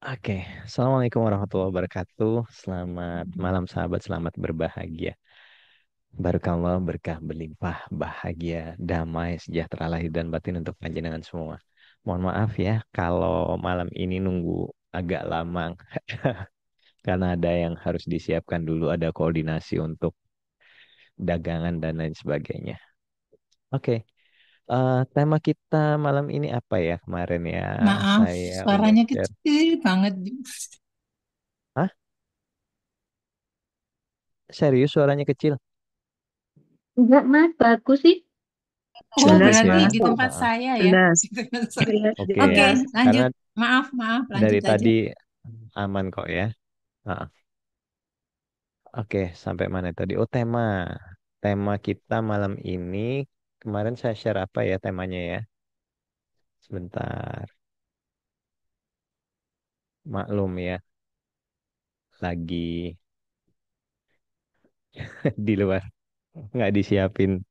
Oke, Assalamualaikum warahmatullahi wabarakatuh. Selamat malam sahabat, selamat berbahagia. Barakallah, berkah berlimpah, bahagia, damai, sejahtera lahir dan batin untuk panjenengan semua. Mohon maaf ya kalau malam ini nunggu agak lama karena ada yang harus disiapkan dulu, ada koordinasi untuk dagangan dan lain sebagainya. Oke, tema kita malam ini apa ya kemarin ya? Maaf, Saya udah suaranya share. kecil banget. Hah? Serius suaranya kecil? Enggak, Mas. Bagus sih. Oh, Jelas Bagus berarti ya. di masuk. tempat Heeh. saya ya. Jelas. Di tempat saya. Jelas, Oke, Oke, jelas. karena lanjut. Maaf, maaf, dari lanjut aja. tadi aman kok ya. Heeh. Oke, sampai mana tadi? Oh, tema. Tema kita malam ini, kemarin saya share apa ya temanya ya? Sebentar. Maklum ya, lagi di luar. Nggak disiapin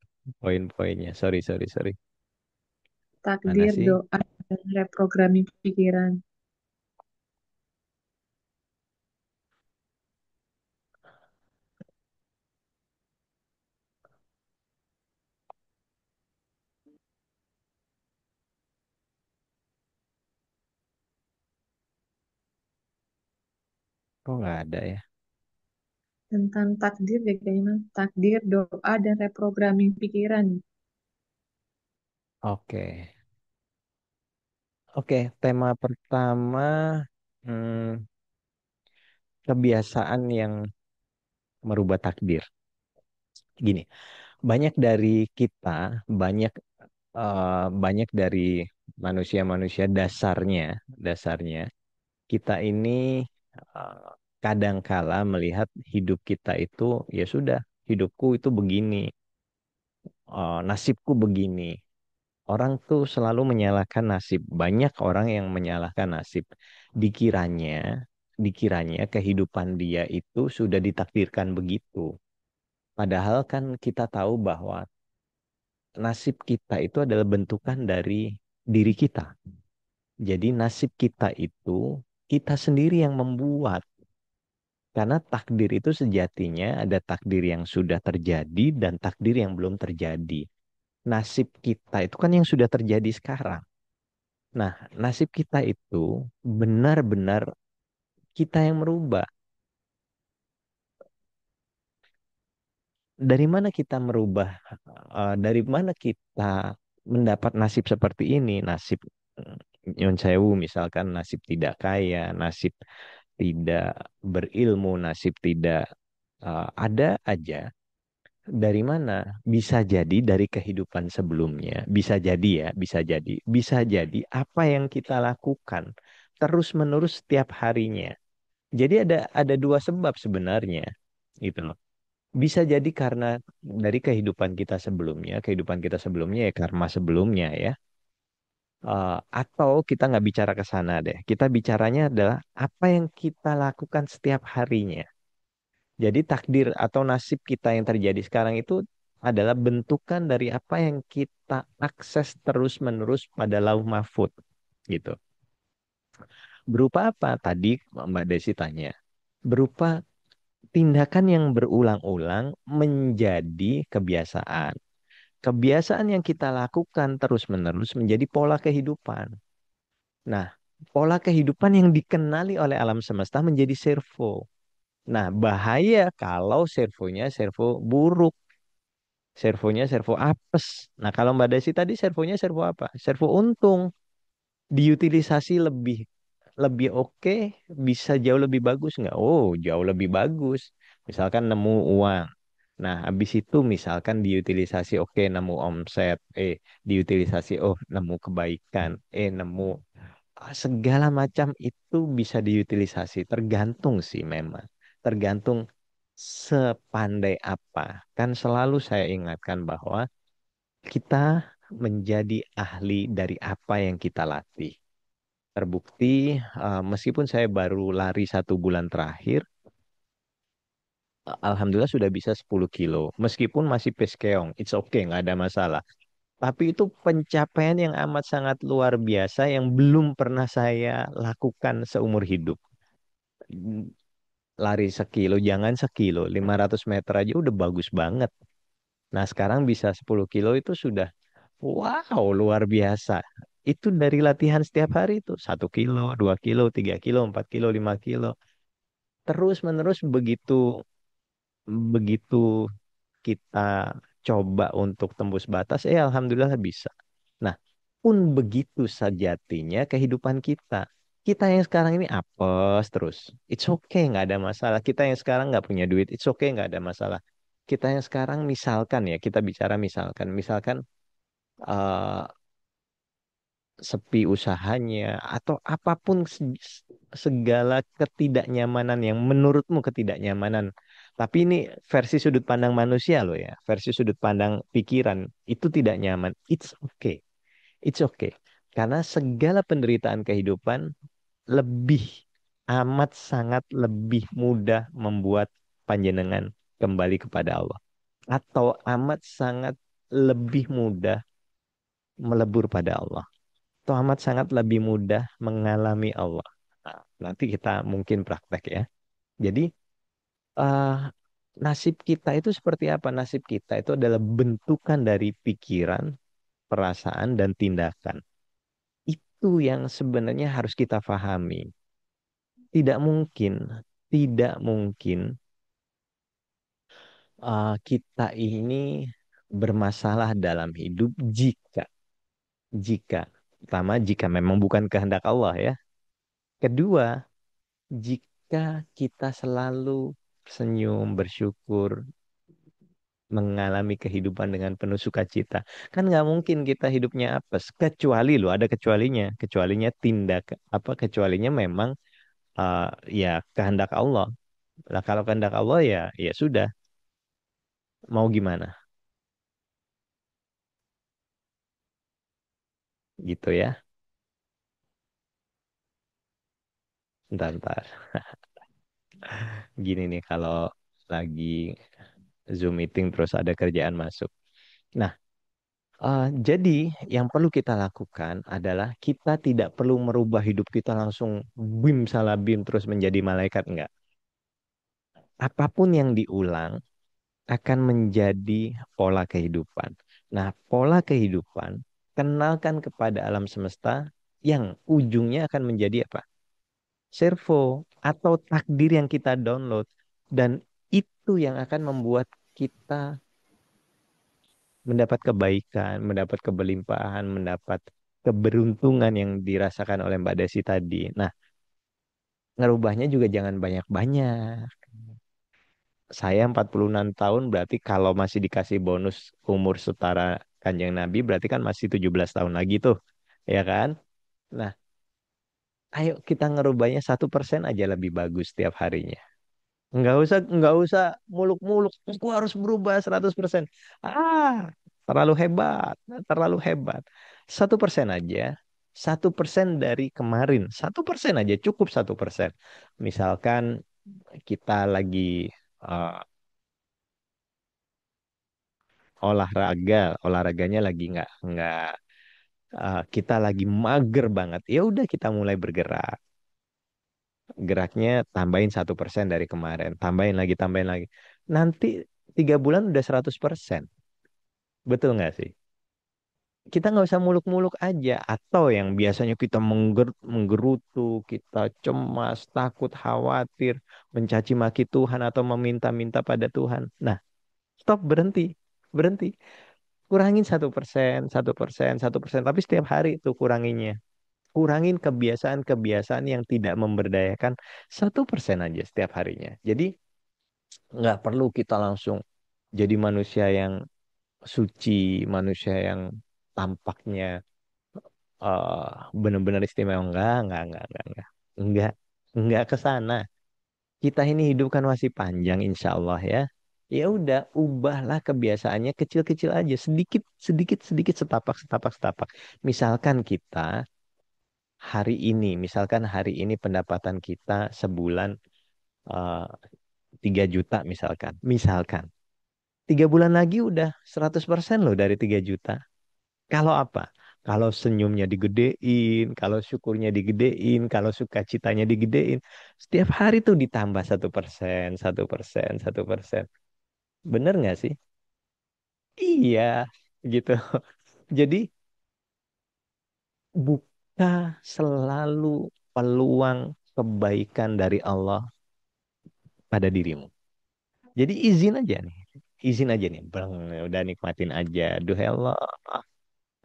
poin-poinnya. Sorry, sorry, sorry. Mana Takdir, sih? doa, dan reprogramming pikiran. Kok nggak ada ya? Tentang takdir, ya kayaknya Mas. Takdir, doa, dan reprogramming pikiran. Oke. Oke, tema pertama, kebiasaan yang merubah takdir. Gini, banyak dari kita, banyak banyak dari manusia-manusia dasarnya kita ini uh, kadangkala melihat hidup kita itu ya sudah, hidupku itu begini, nasibku begini. Orang tuh selalu menyalahkan nasib. Banyak orang yang menyalahkan nasib. Dikiranya, dikiranya kehidupan dia itu sudah ditakdirkan begitu. Padahal kan kita tahu bahwa nasib kita itu adalah bentukan dari diri kita. Jadi nasib kita itu kita sendiri yang membuat. Karena takdir itu sejatinya ada takdir yang sudah terjadi dan takdir yang belum terjadi. Nasib kita itu kan yang sudah terjadi sekarang. Nah, nasib kita itu benar-benar kita yang merubah. Dari mana kita merubah? Dari mana kita mendapat nasib seperti ini? Nasib Nyun Sewu misalkan nasib tidak kaya, nasib tidak berilmu, nasib tidak ada aja. Dari mana? Bisa jadi dari kehidupan sebelumnya. Bisa jadi ya, bisa jadi. Bisa jadi apa yang kita lakukan terus-menerus setiap harinya. Jadi ada dua sebab sebenarnya. Gitu loh. Bisa jadi karena dari kehidupan kita sebelumnya ya karma sebelumnya ya. Atau kita nggak bicara ke sana deh. Kita bicaranya adalah apa yang kita lakukan setiap harinya. Jadi takdir atau nasib kita yang terjadi sekarang itu adalah bentukan dari apa yang kita akses terus-menerus pada lauh mahfud gitu. Berupa apa? Tadi Mbak Desi tanya. Berupa tindakan yang berulang-ulang menjadi kebiasaan. Kebiasaan yang kita lakukan terus-menerus menjadi pola kehidupan. Nah, pola kehidupan yang dikenali oleh alam semesta menjadi servo. Nah, bahaya kalau servonya servo buruk. Servonya servo apes. Nah, kalau Mbak Desi tadi servonya servo apa? Servo untung. Diutilisasi lebih lebih oke, bisa jauh lebih bagus nggak? Oh, jauh lebih bagus. Misalkan nemu uang. Nah, habis itu misalkan diutilisasi oke nemu omset, diutilisasi oh nemu kebaikan, nemu segala macam itu bisa diutilisasi. Tergantung sih memang. Tergantung sepandai apa. Kan selalu saya ingatkan bahwa kita menjadi ahli dari apa yang kita latih. Terbukti, meskipun saya baru lari 1 bulan terakhir, alhamdulillah sudah bisa 10 kilo. Meskipun masih pace keong, it's okay, nggak ada masalah. Tapi itu pencapaian yang amat sangat luar biasa yang belum pernah saya lakukan seumur hidup. Lari sekilo, jangan sekilo, 500 meter aja udah bagus banget. Nah, sekarang bisa 10 kilo itu sudah wow, luar biasa. Itu dari latihan setiap hari itu. 1 kilo, 2 kilo, 3 kilo, 4 kilo, 5 kilo. Terus menerus begitu begitu kita coba untuk tembus batas, alhamdulillah bisa. Nah, pun begitu sejatinya kehidupan kita. Kita yang sekarang ini apes terus. It's okay, nggak ada masalah. Kita yang sekarang nggak punya duit, it's okay, nggak ada masalah. Kita yang sekarang misalkan ya, kita bicara misalkan eh, sepi usahanya atau apapun segala ketidaknyamanan yang menurutmu ketidaknyamanan. Tapi ini versi sudut pandang manusia loh ya, versi sudut pandang pikiran itu tidak nyaman. It's okay. It's okay. Karena segala penderitaan kehidupan lebih amat sangat lebih mudah membuat panjenengan kembali kepada Allah. Atau amat sangat lebih mudah melebur pada Allah itu amat sangat lebih mudah mengalami Allah. Nah, nanti kita mungkin praktek ya. Jadi eh, nasib kita itu seperti apa? Nasib kita itu adalah bentukan dari pikiran, perasaan, dan tindakan. Itu yang sebenarnya harus kita pahami. Tidak mungkin, tidak mungkin kita ini bermasalah dalam hidup jika, pertama jika memang bukan kehendak Allah ya. Kedua, jika kita selalu senyum, bersyukur, mengalami kehidupan dengan penuh sukacita, kan nggak mungkin kita hidupnya apes. Kecuali loh, ada kecualinya. Kecualinya tindak apa? Kecualinya memang uh, ya kehendak Allah. Lah kalau kehendak Allah ya, ya sudah. Mau gimana? Gitu ya. Ntar. Gini nih kalau lagi Zoom meeting terus ada kerjaan masuk. Nah, jadi yang perlu kita lakukan adalah kita tidak perlu merubah hidup kita langsung bim salah bim terus menjadi malaikat enggak. Apapun yang diulang akan menjadi pola kehidupan. Nah, pola kehidupan kenalkan kepada alam semesta yang ujungnya akan menjadi apa? Servo atau takdir yang kita download dan itu yang akan membuat kita mendapat kebaikan, mendapat kebelimpahan, mendapat keberuntungan yang dirasakan oleh Mbak Desi tadi. Nah, ngerubahnya juga jangan banyak-banyak. Saya 46 tahun berarti kalau masih dikasih bonus umur setara Kanjeng Nabi berarti kan masih 17 tahun lagi tuh. Ya kan? Nah, ayo kita ngerubahnya 1% aja lebih bagus setiap harinya. Nggak usah muluk-muluk. Aku harus berubah 100%. Terlalu hebat, terlalu hebat. 1% aja, 1% dari kemarin, 1% aja cukup 1%. Misalkan kita lagi eh, olahraganya lagi kita lagi mager banget. Ya udah kita mulai bergerak. Geraknya tambahin 1% dari kemarin, tambahin lagi. Nanti 3 bulan udah 100%. Betul nggak sih? Kita nggak usah muluk-muluk aja. Atau yang biasanya kita menggerutu, kita cemas, takut, khawatir, mencaci maki Tuhan atau meminta-minta pada Tuhan. Nah, stop, berhenti, berhenti. Kurangin 1%, 1%, 1%. Tapi setiap hari itu kuranginnya. Kurangin kebiasaan-kebiasaan yang tidak memberdayakan 1% aja setiap harinya. Jadi nggak perlu kita langsung jadi manusia yang suci, manusia yang tampaknya eh benar-benar istimewa. Enggak, enggak ke sana. Kita ini hidup kan masih panjang insya Allah ya. Ya udah, ubahlah kebiasaannya kecil-kecil aja, sedikit, sedikit, sedikit, setapak, setapak, setapak. Misalkan misalkan hari ini pendapatan kita sebulan eh, 3 juta misalkan. 3 bulan lagi udah 100% loh dari 3 juta. Kalau apa? Kalau senyumnya digedein, kalau syukurnya digedein, kalau sukacitanya digedein, setiap hari tuh ditambah 1%, 1%, 1%. Bener nggak sih? Iya, gitu. Jadi buka selalu peluang kebaikan dari Allah pada dirimu. Jadi izin aja nih. Izin aja nih. Bang, udah nikmatin aja. Duh ya Allah,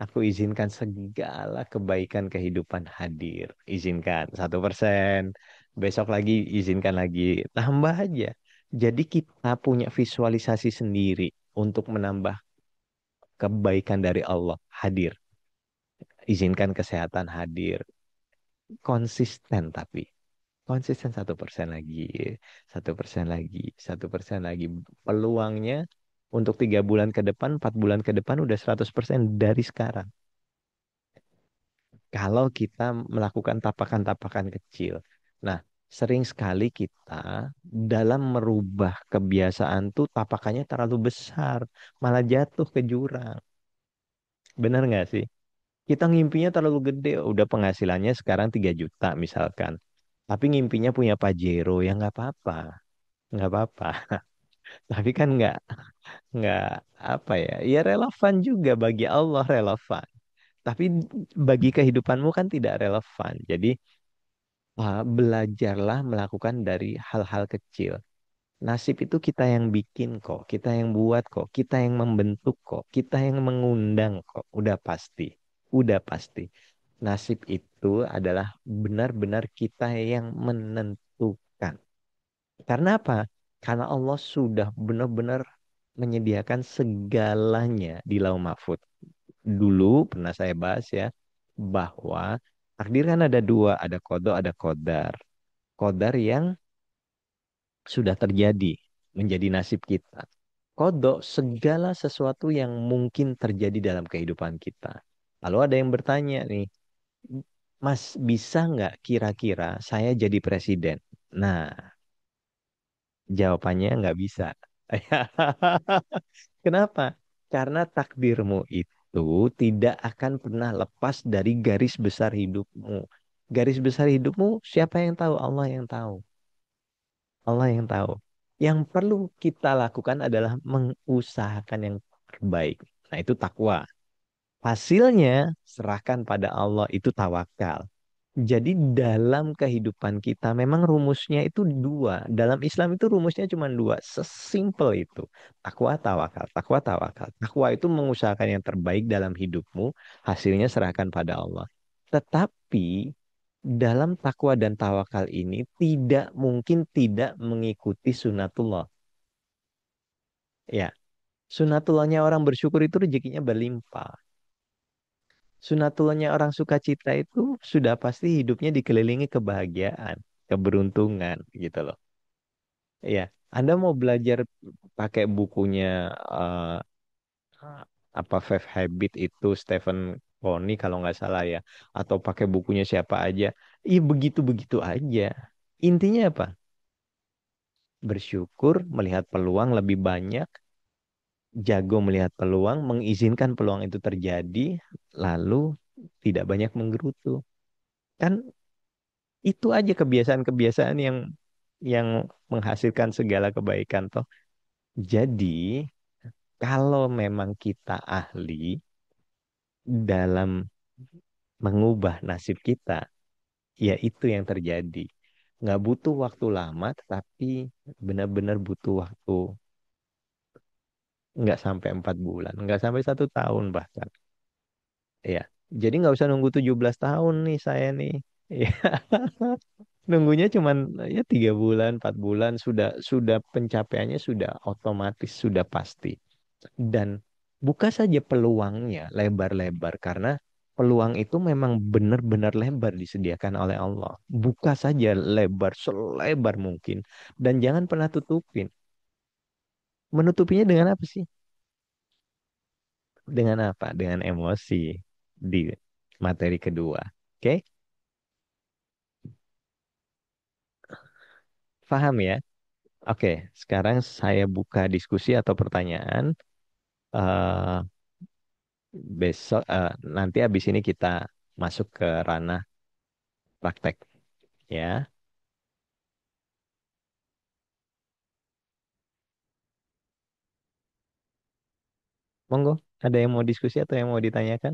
aku izinkan segala kebaikan kehidupan hadir. Izinkan 1%. Besok lagi izinkan lagi. Tambah aja. Jadi kita punya visualisasi sendiri untuk menambah kebaikan dari Allah hadir. Izinkan kesehatan hadir. Konsisten tapi. Konsisten 1% lagi. 1% lagi. 1% lagi. Peluangnya untuk 3 bulan ke depan, 4 bulan ke depan udah 100% dari sekarang. Kalau kita melakukan tapakan-tapakan kecil. Nah, sering sekali kita dalam merubah kebiasaan tuh tapakannya terlalu besar, malah jatuh ke jurang. Benar nggak sih? Kita ngimpinya terlalu gede, udah penghasilannya sekarang 3 juta misalkan. Tapi ngimpinya punya Pajero, ya nggak apa-apa, nggak apa-apa. Tapi kan nggak apa ya, ya relevan juga bagi Allah relevan. Tapi bagi kehidupanmu kan tidak relevan. Jadi belajarlah melakukan dari hal-hal kecil. Nasib itu kita yang bikin kok, kita yang buat kok, kita yang membentuk kok, kita yang mengundang kok. Udah pasti, udah pasti. Nasib itu adalah benar-benar kita yang menentukan. Karena apa? Karena Allah sudah benar-benar menyediakan segalanya di Lauh Mahfuz. Dulu pernah saya bahas ya, bahwa takdir kan ada dua, ada kodok, ada kodar. Kodar yang sudah terjadi menjadi nasib kita. Kodok segala sesuatu yang mungkin terjadi dalam kehidupan kita. Lalu ada yang bertanya nih, Mas bisa nggak kira-kira saya jadi presiden? Nah, jawabannya nggak bisa. Kenapa? Karena takdirmu itu tidak akan pernah lepas dari garis besar hidupmu. Garis besar hidupmu, siapa yang tahu? Allah yang tahu. Allah yang tahu. Yang perlu kita lakukan adalah mengusahakan yang terbaik. Nah, itu takwa. Hasilnya serahkan pada Allah, itu tawakal. Jadi dalam kehidupan kita memang rumusnya itu dua. Dalam Islam itu rumusnya cuma dua. Sesimpel itu. Takwa, tawakal. Takwa, tawakal. Takwa itu mengusahakan yang terbaik dalam hidupmu. Hasilnya serahkan pada Allah. Tetapi dalam takwa dan tawakal ini tidak mungkin tidak mengikuti sunatullah. Ya, sunatullahnya orang bersyukur itu rezekinya berlimpah. Sunatullahnya orang sukacita itu sudah pasti hidupnya dikelilingi kebahagiaan, keberuntungan gitu loh. Iya, Anda mau belajar pakai bukunya eh, apa Five Habit itu Stephen Covey kalau nggak salah ya, atau pakai bukunya siapa aja, iya begitu-begitu aja. Intinya apa? Bersyukur, melihat peluang lebih banyak, jago melihat peluang, mengizinkan peluang itu terjadi, lalu tidak banyak menggerutu. Kan itu aja kebiasaan-kebiasaan yang menghasilkan segala kebaikan toh. Jadi, kalau memang kita ahli dalam mengubah nasib kita, ya itu yang terjadi. Nggak butuh waktu lama, tetapi benar-benar butuh waktu nggak sampai 4 bulan, nggak sampai 1 tahun bahkan. Ya, jadi nggak usah nunggu 17 tahun nih saya nih. Ya, nunggunya cuman ya 3 bulan, 4 bulan sudah pencapaiannya sudah otomatis sudah pasti. Dan buka saja peluangnya lebar-lebar karena peluang itu memang benar-benar lebar disediakan oleh Allah. Buka saja lebar selebar mungkin dan jangan pernah tutupin. Menutupinya dengan apa sih? Dengan apa? Dengan emosi di materi kedua. Oke? Paham ya? Oke, sekarang saya buka diskusi atau pertanyaan. Eh, besok nanti habis ini kita masuk ke ranah praktek ya. Monggo, ada yang mau diskusi atau yang mau ditanyakan?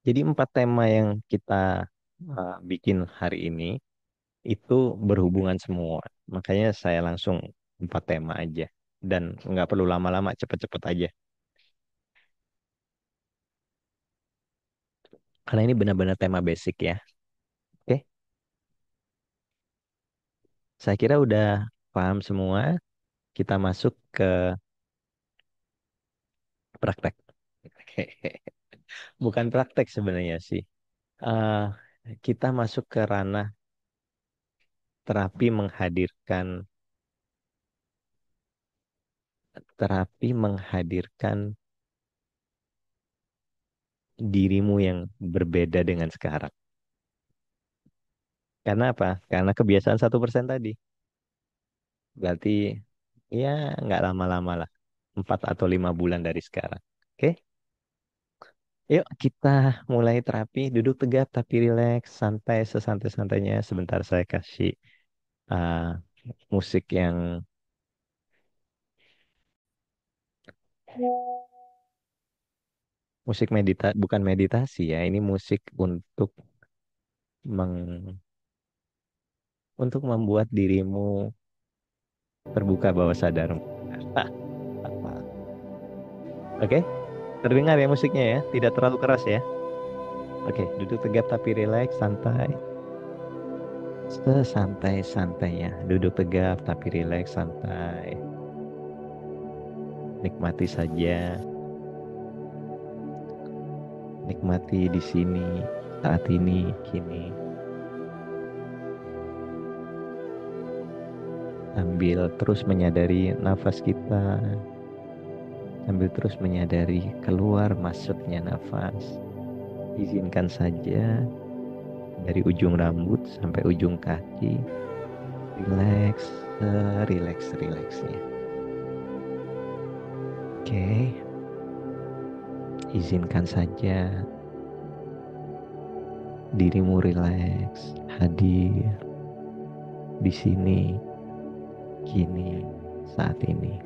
Jadi 4 tema yang kita bikin hari ini itu berhubungan semua. Makanya saya langsung 4 tema aja. Dan nggak perlu lama-lama, cepet-cepet aja. Karena ini benar-benar tema basic ya. Oke, saya kira udah paham semua. Kita masuk ke praktek. Bukan praktek sebenarnya sih. Eh, kita masuk ke ranah terapi menghadirkan dirimu yang berbeda dengan sekarang. Karena apa? Karena kebiasaan 1% tadi. Berarti ya nggak lama-lama lah. 4 atau 5 bulan dari sekarang. Oke? Yuk kita mulai terapi. Duduk tegap tapi rileks. Santai sesantai-santainya. Sebentar saya kasih uh, musik yang musik bukan meditasi ya. Ini musik meng, untuk membuat dirimu terbuka bawah sadar. Oke? Terdengar ya musiknya ya? Tidak terlalu keras ya? Oke, duduk tegap tapi rileks, santai. Sesantai-santainya. Duduk tegap tapi rileks, santai. Nikmati saja. Nikmati di sini, saat ini, kini. Sambil terus menyadari nafas kita. Sambil terus menyadari keluar masuknya nafas. Izinkan saja dari ujung rambut sampai ujung kaki. Rileks, rileks-rileksnya. Oke, izinkan saja dirimu rileks, hadir di sini, kini, saat ini.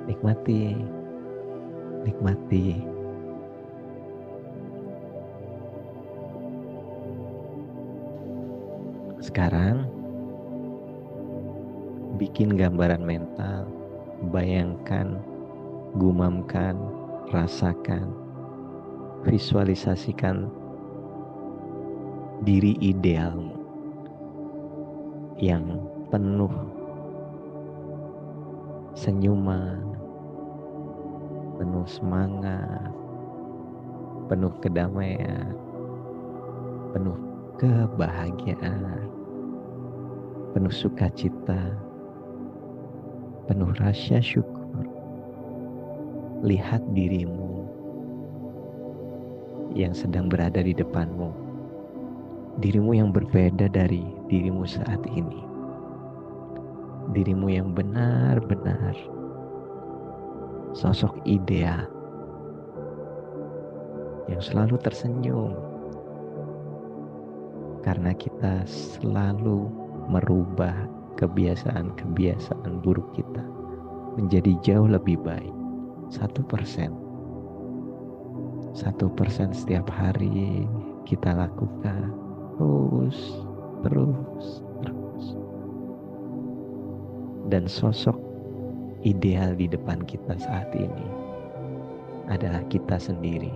Nikmati, nikmati. Sekarang, bikin gambaran mental, bayangkan, gumamkan, rasakan, visualisasikan diri idealmu yang penuh senyuman, penuh semangat, penuh kedamaian, penuh kebahagiaan, penuh sukacita, penuh rasa syukur. Lihat dirimu yang sedang berada di depanmu, dirimu yang berbeda dari dirimu saat ini, dirimu yang benar-benar sosok ideal yang selalu tersenyum karena kita selalu merubah kebiasaan-kebiasaan buruk kita menjadi jauh lebih baik. 1%. 1% setiap hari kita lakukan. Terus. Dan sosok ideal di depan kita saat ini adalah kita sendiri.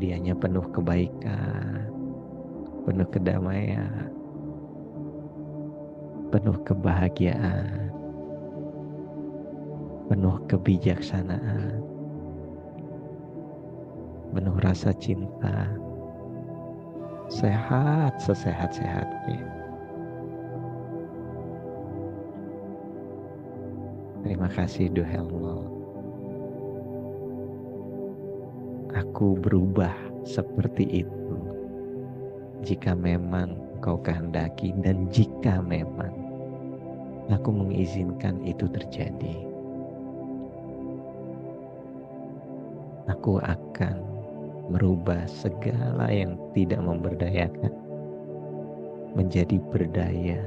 Dianya penuh kebaikan, penuh kedamaian, penuh kebahagiaan, penuh kebijaksanaan, penuh rasa cinta, sehat sesehat-sehatnya. Terima kasih Duhelmo. aku berubah seperti itu jika memang kau kehendaki dan jika memang aku mengizinkan itu terjadi. Aku akan merubah segala yang tidak memberdayakan menjadi berdaya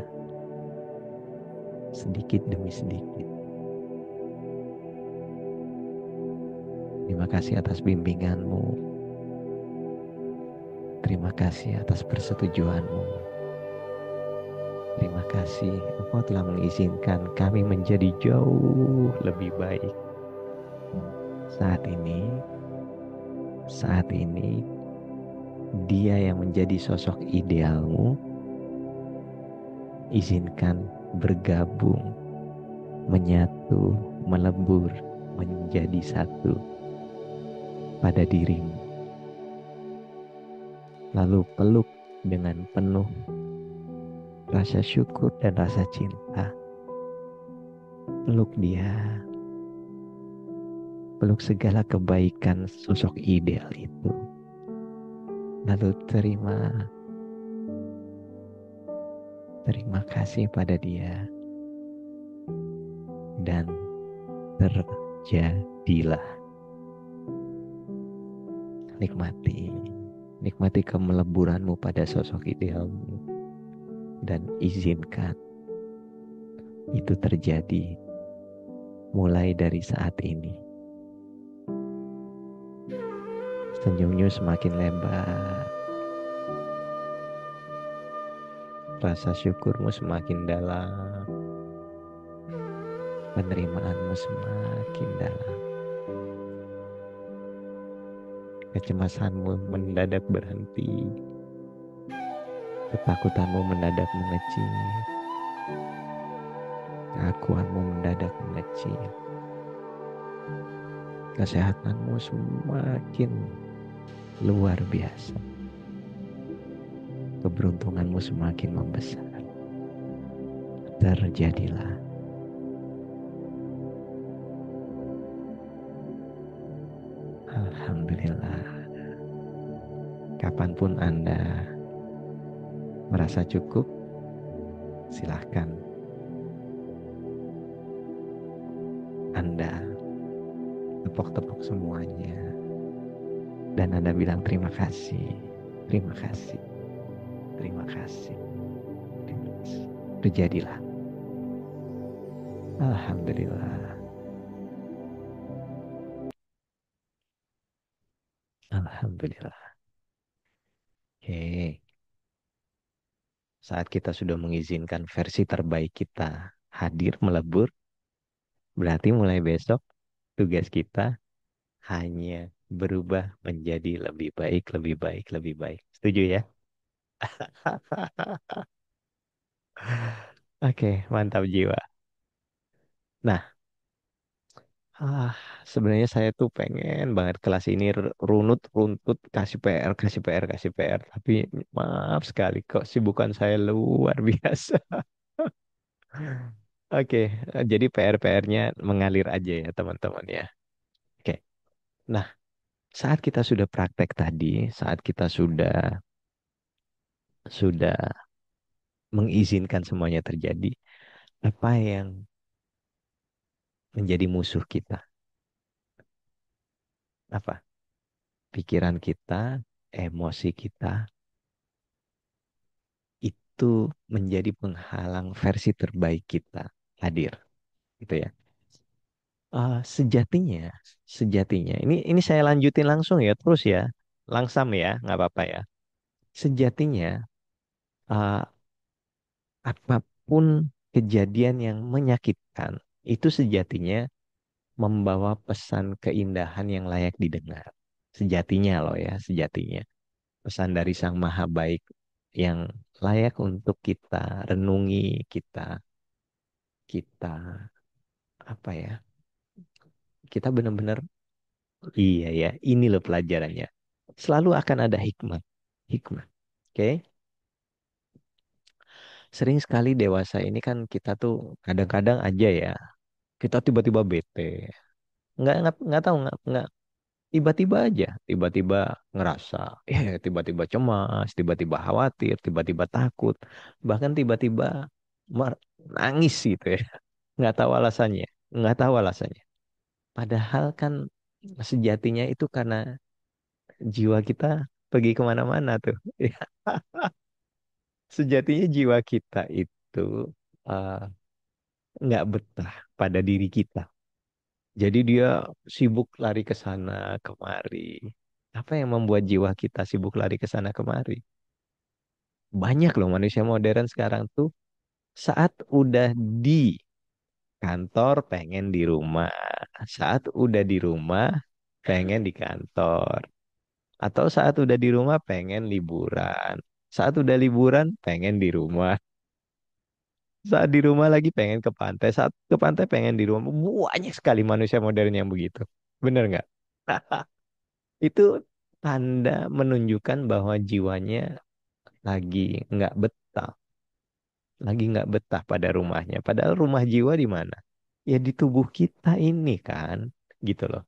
sedikit demi sedikit. Terima kasih atas bimbinganmu. Terima kasih atas persetujuanmu. Terima kasih Engkau telah mengizinkan kami menjadi jauh lebih baik. Saat ini dia yang menjadi sosok idealmu, izinkan bergabung, menyatu, melebur, menjadi satu pada dirimu. Lalu peluk dengan penuh rasa syukur dan rasa cinta. Peluk dia, peluk segala kebaikan sosok ideal itu. Lalu terima kasih pada dia. Dan terjadilah. Nikmati kemeleburanmu pada sosok idealmu. Dan izinkan itu terjadi mulai dari saat ini. Senyumnya semakin lebar. Rasa syukurmu semakin dalam. Penerimaanmu semakin dalam. Kecemasanmu mendadak berhenti. Ketakutanmu mendadak mengecil. Keakuanmu mendadak mengecil. Kesehatanmu semakin luar biasa. Keberuntunganmu semakin membesar. Terjadilah. Alhamdulillah. Kapanpun Anda merasa cukup, silahkan Anda tepok-tepok semuanya. Dan Anda bilang terima kasih, terima kasih, terima kasih, terima kasih. Terjadilah. Alhamdulillah. Alhamdulillah. Oke. Saat kita sudah mengizinkan versi terbaik kita hadir melebur, berarti mulai besok tugas kita hanya berubah menjadi lebih baik, lebih baik, lebih baik. Setuju ya? Oke, mantap jiwa. Nah, ah, sebenarnya saya tuh pengen banget kelas ini runut, runtut, kasih PR, kasih PR, kasih PR. Tapi maaf sekali kok sibukan saya luar biasa. Oke, jadi PR-PR-nya mengalir aja ya teman-teman ya. Oke, nah saat kita sudah praktek tadi, saat kita sudah mengizinkan semuanya terjadi, apa yang menjadi musuh kita? Apa? Pikiran kita, emosi kita, itu menjadi penghalang versi terbaik kita hadir, gitu ya. Sejatinya, sejatinya, ini saya lanjutin langsung ya, terus ya, langsam ya, nggak apa-apa ya. Sejatinya, uh, apapun kejadian yang menyakitkan, itu sejatinya membawa pesan keindahan yang layak didengar. Sejatinya loh ya, sejatinya. Pesan dari Sang Maha Baik yang layak untuk kita renungi, kita apa ya? Kita benar-benar iya ya, ini loh pelajarannya. Selalu akan ada hikmah. Hikmah. Oke? Sering sekali dewasa ini kan kita tuh kadang-kadang aja ya, kita tiba-tiba bete. Nggak tahu, nggak. Tiba-tiba aja, tiba-tiba ngerasa, tiba-tiba cemas, tiba-tiba khawatir, tiba-tiba takut, bahkan tiba-tiba nangis gitu ya. Nggak tahu alasannya, nggak tahu alasannya. Padahal kan sejatinya itu karena jiwa kita pergi kemana-mana tuh. Sejatinya jiwa kita itu eh, nggak betah pada diri kita. Jadi dia sibuk lari ke sana kemari. Apa yang membuat jiwa kita sibuk lari ke sana kemari? Banyak loh manusia modern sekarang tuh saat udah di kantor pengen di rumah. Saat udah di rumah pengen di kantor. Atau saat udah di rumah pengen liburan. Saat udah liburan pengen di rumah. Saat di rumah lagi pengen ke pantai. Saat ke pantai pengen di rumah. Banyak sekali manusia modern yang begitu. Bener nggak? Itu tanda menunjukkan bahwa jiwanya lagi nggak betah. Lagi nggak betah pada rumahnya. Padahal rumah jiwa di mana? Ya di tubuh kita ini kan. Gitu loh.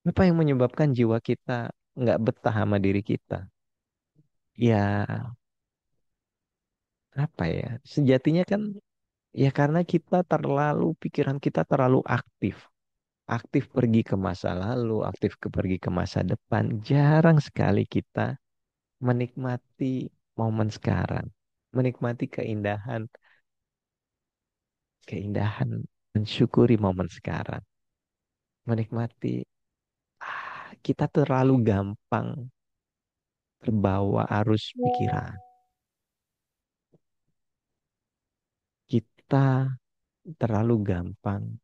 Apa yang menyebabkan jiwa kita nggak betah sama diri kita? Ya apa ya? Sejatinya kan ya karena kita terlalu, pikiran kita terlalu aktif. Aktif pergi ke masa lalu, aktif pergi ke masa depan. Jarang sekali kita menikmati momen sekarang. Menikmati keindahan, keindahan, mensyukuri momen sekarang. Menikmati, kita terlalu gampang terbawa arus pikiran. Kita terlalu gampang,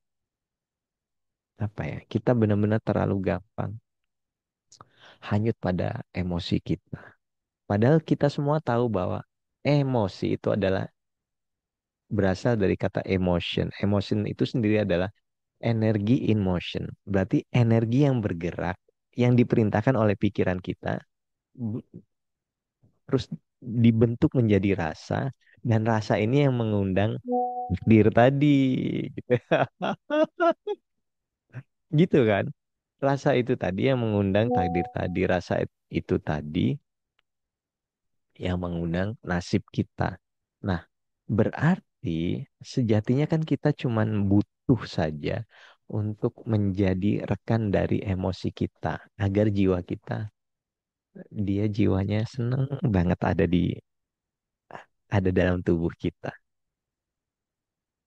apa ya, kita benar-benar terlalu gampang hanyut pada emosi kita. Padahal kita semua tahu bahwa emosi itu adalah berasal dari kata emotion. Emotion itu sendiri adalah energi in motion. Berarti energi yang bergerak, yang diperintahkan oleh pikiran kita, bu- terus dibentuk menjadi rasa, dan rasa ini yang mengundang takdir tadi. Gitu, gitu kan? Rasa itu tadi yang mengundang takdir tadi. Rasa itu tadi yang mengundang nasib kita. Nah, berarti sejatinya kan kita cuman butuh saja untuk menjadi rekan dari emosi kita agar jiwa kita, dia jiwanya seneng banget ada dalam tubuh kita.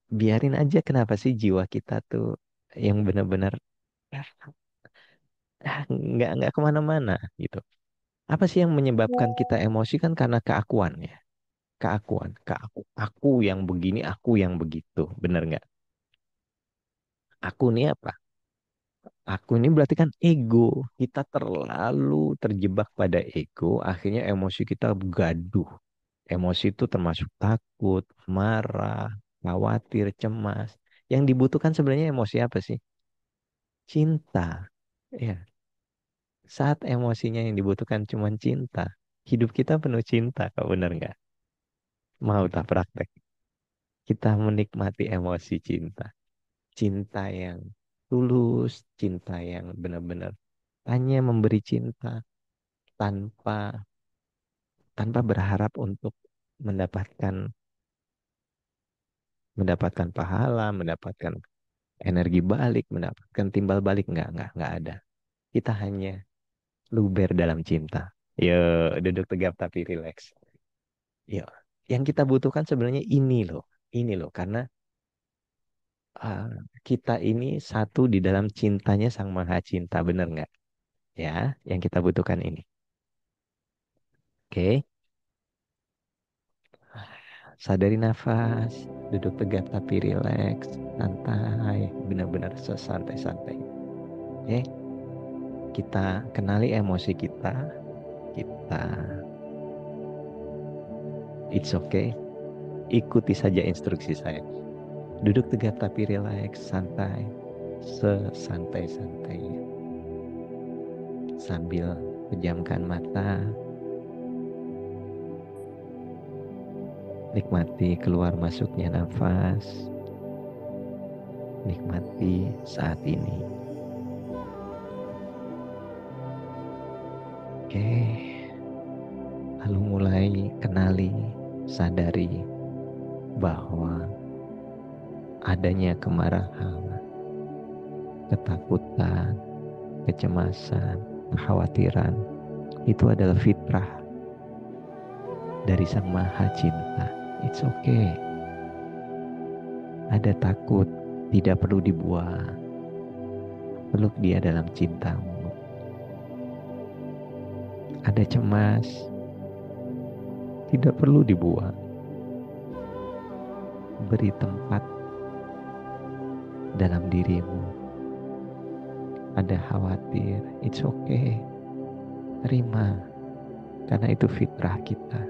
Biarin aja kenapa sih jiwa kita tuh yang benar-benar nggak kemana-mana gitu. Apa sih yang menyebabkan kita emosi kan karena keakuan ya. Keakuan, aku yang begini, aku yang begitu, bener nggak? Aku ini apa? Aku ini berarti kan ego. Kita terlalu terjebak pada ego, akhirnya emosi kita gaduh. Emosi itu termasuk takut, marah, khawatir, cemas. Yang dibutuhkan sebenarnya emosi apa sih? Cinta. Ya, saat emosinya yang dibutuhkan cuma cinta, hidup kita penuh cinta, kau bener nggak? Mau tak praktek? Kita menikmati emosi cinta. Cinta yang tulus, cinta yang benar-benar hanya memberi cinta tanpa tanpa berharap untuk mendapatkan mendapatkan pahala, mendapatkan energi balik, mendapatkan timbal balik nggak ada. Kita hanya luber dalam cinta. Yo, duduk tegap tapi rileks. Yo, yang kita butuhkan sebenarnya ini loh, karena ah, kita ini satu di dalam cintanya Sang Maha Cinta, bener nggak? Ya, yang kita butuhkan ini. Oke, sadari nafas, duduk tegap tapi rileks, santai, benar-benar sesantai-santai. Oke, kita kenali emosi kita, kita it's okay, ikuti saja instruksi saya. Duduk tegap tapi rileks, santai, sesantai-santainya. Sambil pejamkan mata, nikmati keluar masuknya nafas, nikmati saat ini. Oke, lalu mulai kenali, sadari bahwa adanya kemarahan, ketakutan, kecemasan, kekhawatiran itu adalah fitrah dari Sang Maha Cinta. It's okay. Ada takut, tidak perlu dibuang. Peluk dia dalam cintamu. Ada cemas, tidak perlu dibuang. Beri tempat dalam dirimu. Ada khawatir, it's okay. Terima, karena itu fitrah kita.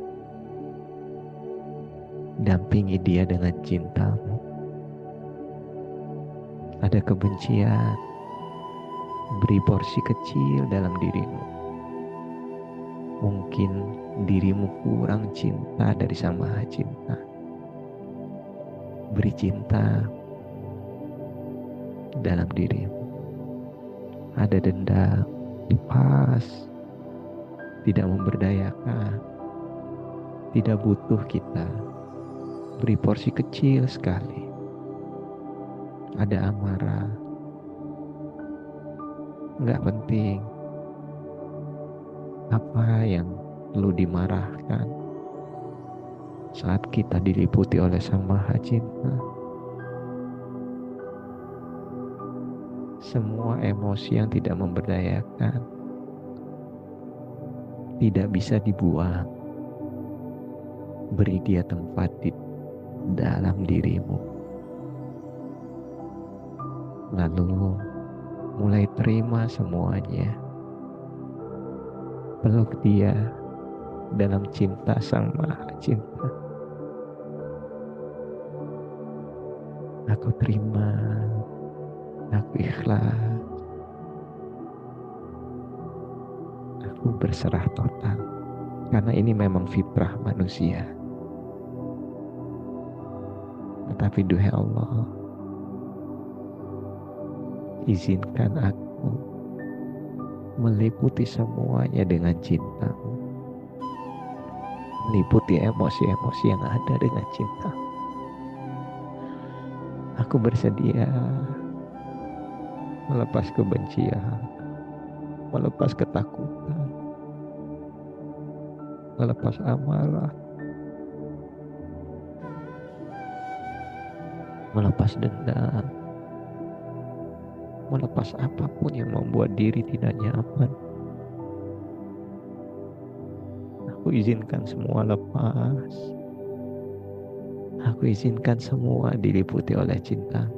Dampingi dia dengan cintamu. Ada kebencian, beri porsi kecil dalam dirimu. Mungkin dirimu kurang cinta dari Sang Maha Cinta. Beri cinta dalam dirimu. Ada dendam, dipas, tidak memberdayakan, tidak butuh kita. Beri porsi kecil sekali. Ada amarah, nggak penting. Apa yang perlu dimarahkan saat kita diliputi oleh Sang Maha Cinta? Semua emosi yang tidak memberdayakan tidak bisa dibuang. Beri dia tempat di dalam dirimu. Lalu mulai terima semuanya. Peluk dia dalam cinta Sang Maha Cinta. Aku terima, aku ikhlas, aku berserah total. Karena ini memang fitrah manusia. Tetapi duhai Allah, izinkan aku meliputi semuanya dengan cintamu. Meliputi emosi-emosi yang ada dengan cinta. Aku bersedia melepas kebencian, melepas ketakutan, melepas amarah, melepas dendam, melepas apapun yang membuat diri tidak nyaman. Aku izinkan semua lepas. Aku izinkan semua diliputi oleh cinta.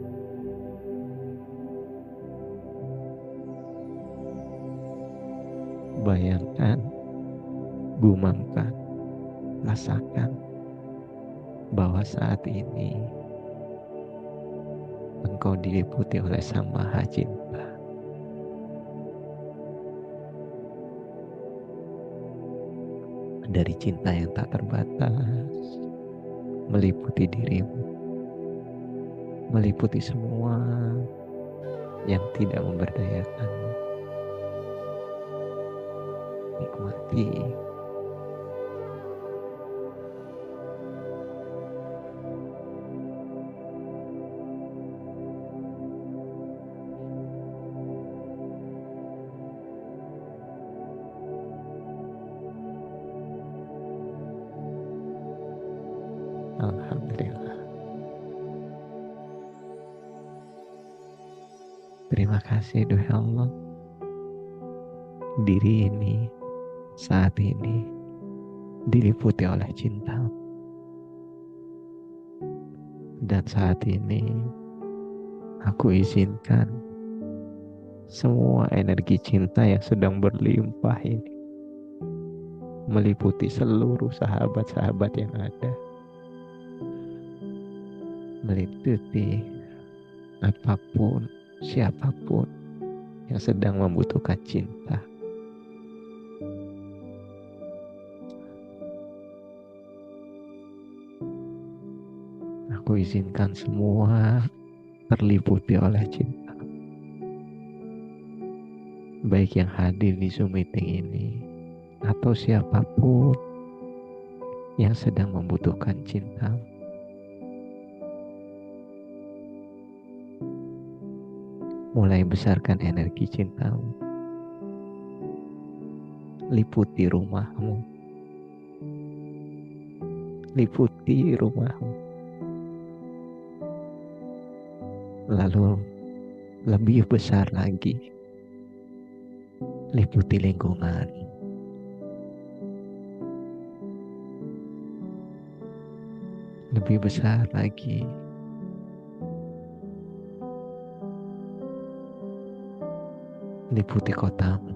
Bayangkan, gumamkan, rasakan bahwa saat ini engkau diliputi oleh Sang Maha Cinta. Dari cinta yang tak terbatas, meliputi dirimu, meliputi semua yang tidak memberdayakanmu. Nikmati. Alhamdulillah. Terima kasih duhai Allah. Diri ini saat ini diliputi oleh cinta. Dan saat ini aku izinkan semua energi cinta yang sedang berlimpah ini meliputi seluruh sahabat-sahabat yang ada. Meliputi apapun, siapapun yang sedang membutuhkan cinta. Aku izinkan semua terliputi oleh cinta. Baik yang hadir di Zoom meeting ini atau siapapun yang sedang membutuhkan cinta, mulai besarkan energi cintamu, liputi rumahmu, liputi rumahmu, lalu lebih besar lagi, liputi lingkungan, lebih besar lagi, liputi kotamu,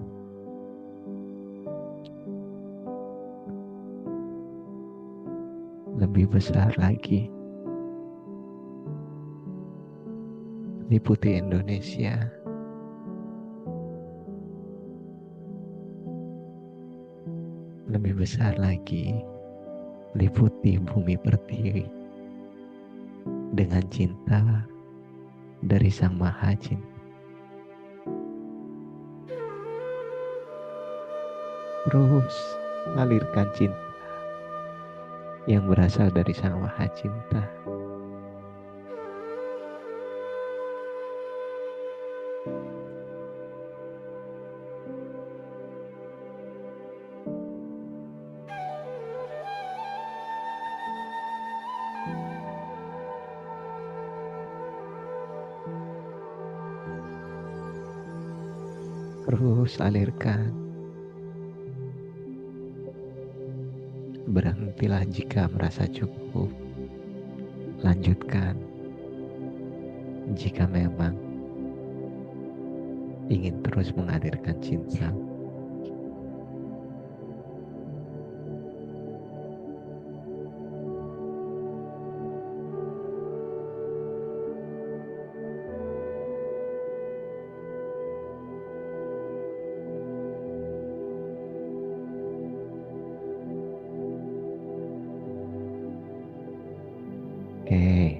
lebih besar lagi, liputi Indonesia, lebih besar lagi, liputi bumi pertiwi dengan cinta dari Sang Maha Cinta. Terus alirkan cinta yang berasal dari Sang Maha Cinta. Terus alirkan. Berhentilah jika merasa cukup. Lanjutkan jika memang ingin terus mengalirkan cinta. Oke,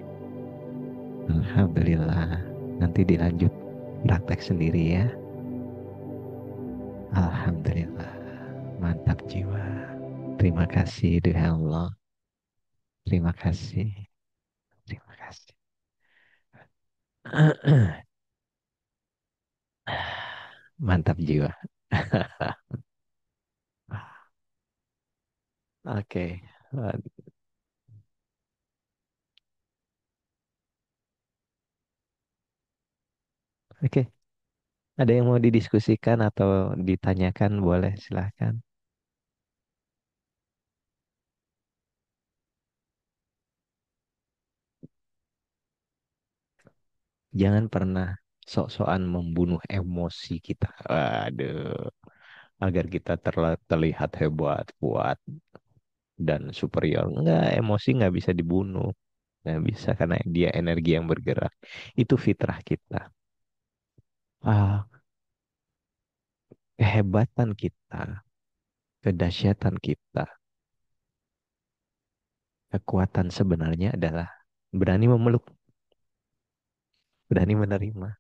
Alhamdulillah. Nanti dilanjut praktek sendiri ya. Alhamdulillah. Mantap jiwa. Terima kasih Duha Allah. Terima kasih. Terima kasih. Mantap jiwa. Oke. Oke. Ada yang mau didiskusikan atau ditanyakan boleh silahkan. Jangan pernah sok-sokan membunuh emosi kita. Waduh. Agar kita terlihat hebat, kuat, dan superior. Enggak, emosi nggak bisa dibunuh. Nggak bisa karena dia energi yang bergerak. Itu fitrah kita. Ah, kehebatan kita, kedahsyatan kita, kekuatan sebenarnya adalah berani memeluk, berani menerima,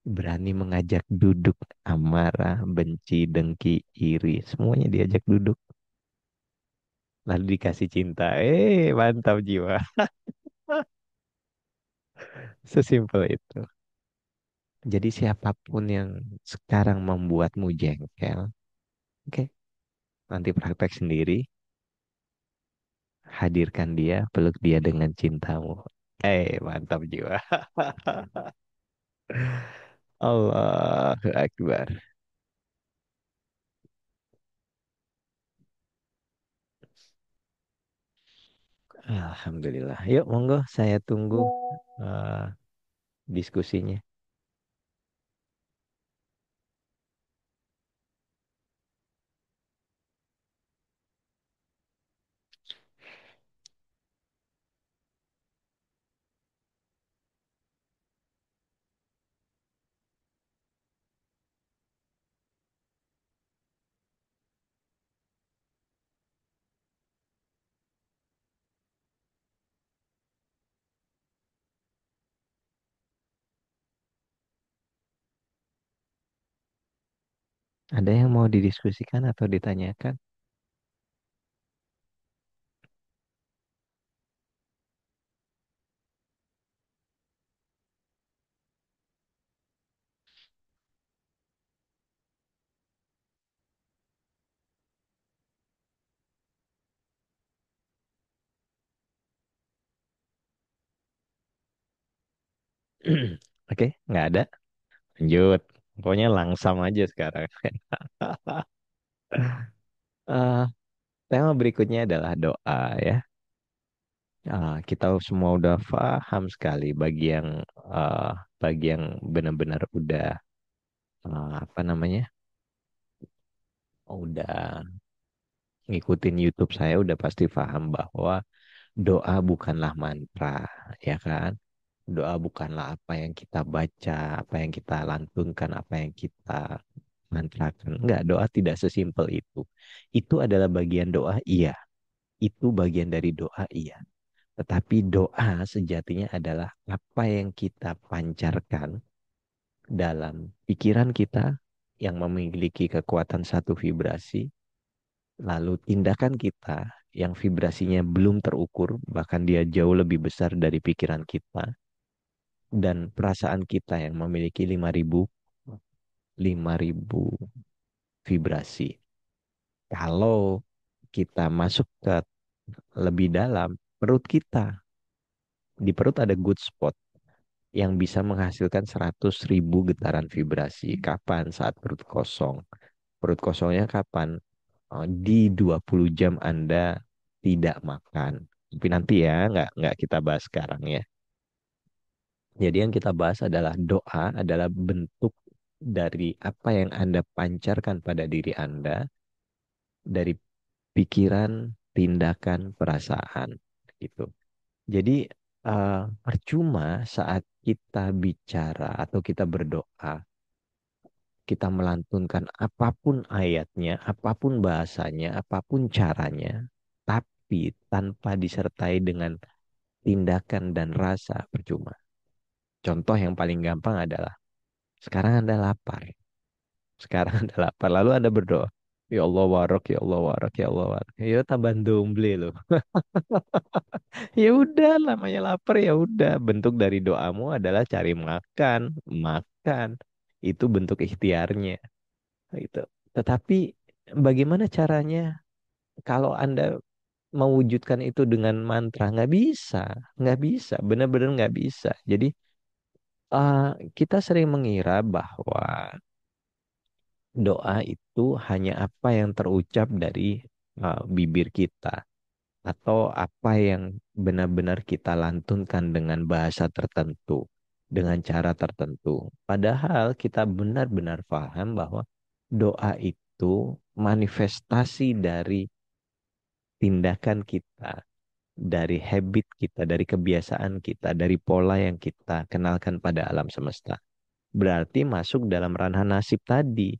berani mengajak duduk amarah, benci, dengki, iri, semuanya diajak duduk. Lalu dikasih cinta. Mantap jiwa. Sesimpel itu. Jadi siapapun yang sekarang membuatmu jengkel, oke, nanti praktek sendiri, hadirkan dia, peluk dia dengan cintamu. Mantap jiwa. Allahu Akbar. Alhamdulillah. Yuk, monggo saya tunggu eh, diskusinya. Ada yang mau didiskusikan atau ditanyakan? Oke, nggak ada. Lanjut. Pokoknya langsam aja sekarang. Eh, tema berikutnya adalah doa ya. Kita semua udah paham sekali eh, bagi yang benar-benar udah apa namanya, udah ngikutin YouTube saya udah pasti paham bahwa doa bukanlah mantra, ya kan? Doa bukanlah apa yang kita baca, apa yang kita lantunkan, apa yang kita mantrakan. Enggak, doa tidak sesimpel itu. Itu adalah bagian doa, iya. Itu bagian dari doa, iya. Tetapi doa sejatinya adalah apa yang kita pancarkan dalam pikiran kita yang memiliki kekuatan satu vibrasi, lalu tindakan kita yang vibrasinya belum terukur, bahkan dia jauh lebih besar dari pikiran kita, dan perasaan kita yang memiliki 5.000 vibrasi. Kalau kita masuk ke lebih dalam, perut kita, di perut ada good spot yang bisa menghasilkan 100.000 getaran vibrasi. Kapan? Saat perut kosong. Perut kosongnya kapan? Di 20 jam Anda tidak makan. Tapi nanti ya, nggak kita bahas sekarang ya. Jadi yang kita bahas adalah doa adalah bentuk dari apa yang Anda pancarkan pada diri Anda dari pikiran, tindakan, perasaan gitu. Jadi percuma saat kita bicara atau kita berdoa, kita melantunkan apapun ayatnya, apapun bahasanya, apapun caranya, tapi tanpa disertai dengan tindakan dan rasa percuma. Contoh yang paling gampang adalah sekarang Anda lapar. Sekarang Anda lapar, lalu Anda berdoa. Ya Allah warok, ya Allah warok, ya Allah warok. Ya tambah domble loh. Ya udah, namanya lapar ya udah. Bentuk dari doamu adalah cari makan, makan. Itu bentuk ikhtiarnya. Gitu. Tetapi bagaimana caranya kalau Anda mewujudkan itu dengan mantra? Nggak bisa, nggak bisa, benar-benar nggak bisa. Jadi kita sering mengira bahwa doa itu hanya apa yang terucap dari bibir kita atau apa yang benar-benar kita lantunkan dengan bahasa tertentu, dengan cara tertentu. Padahal kita benar-benar paham bahwa doa itu manifestasi dari tindakan kita, dari habit kita, dari kebiasaan kita, dari pola yang kita kenalkan pada alam semesta. Berarti masuk dalam ranah nasib tadi.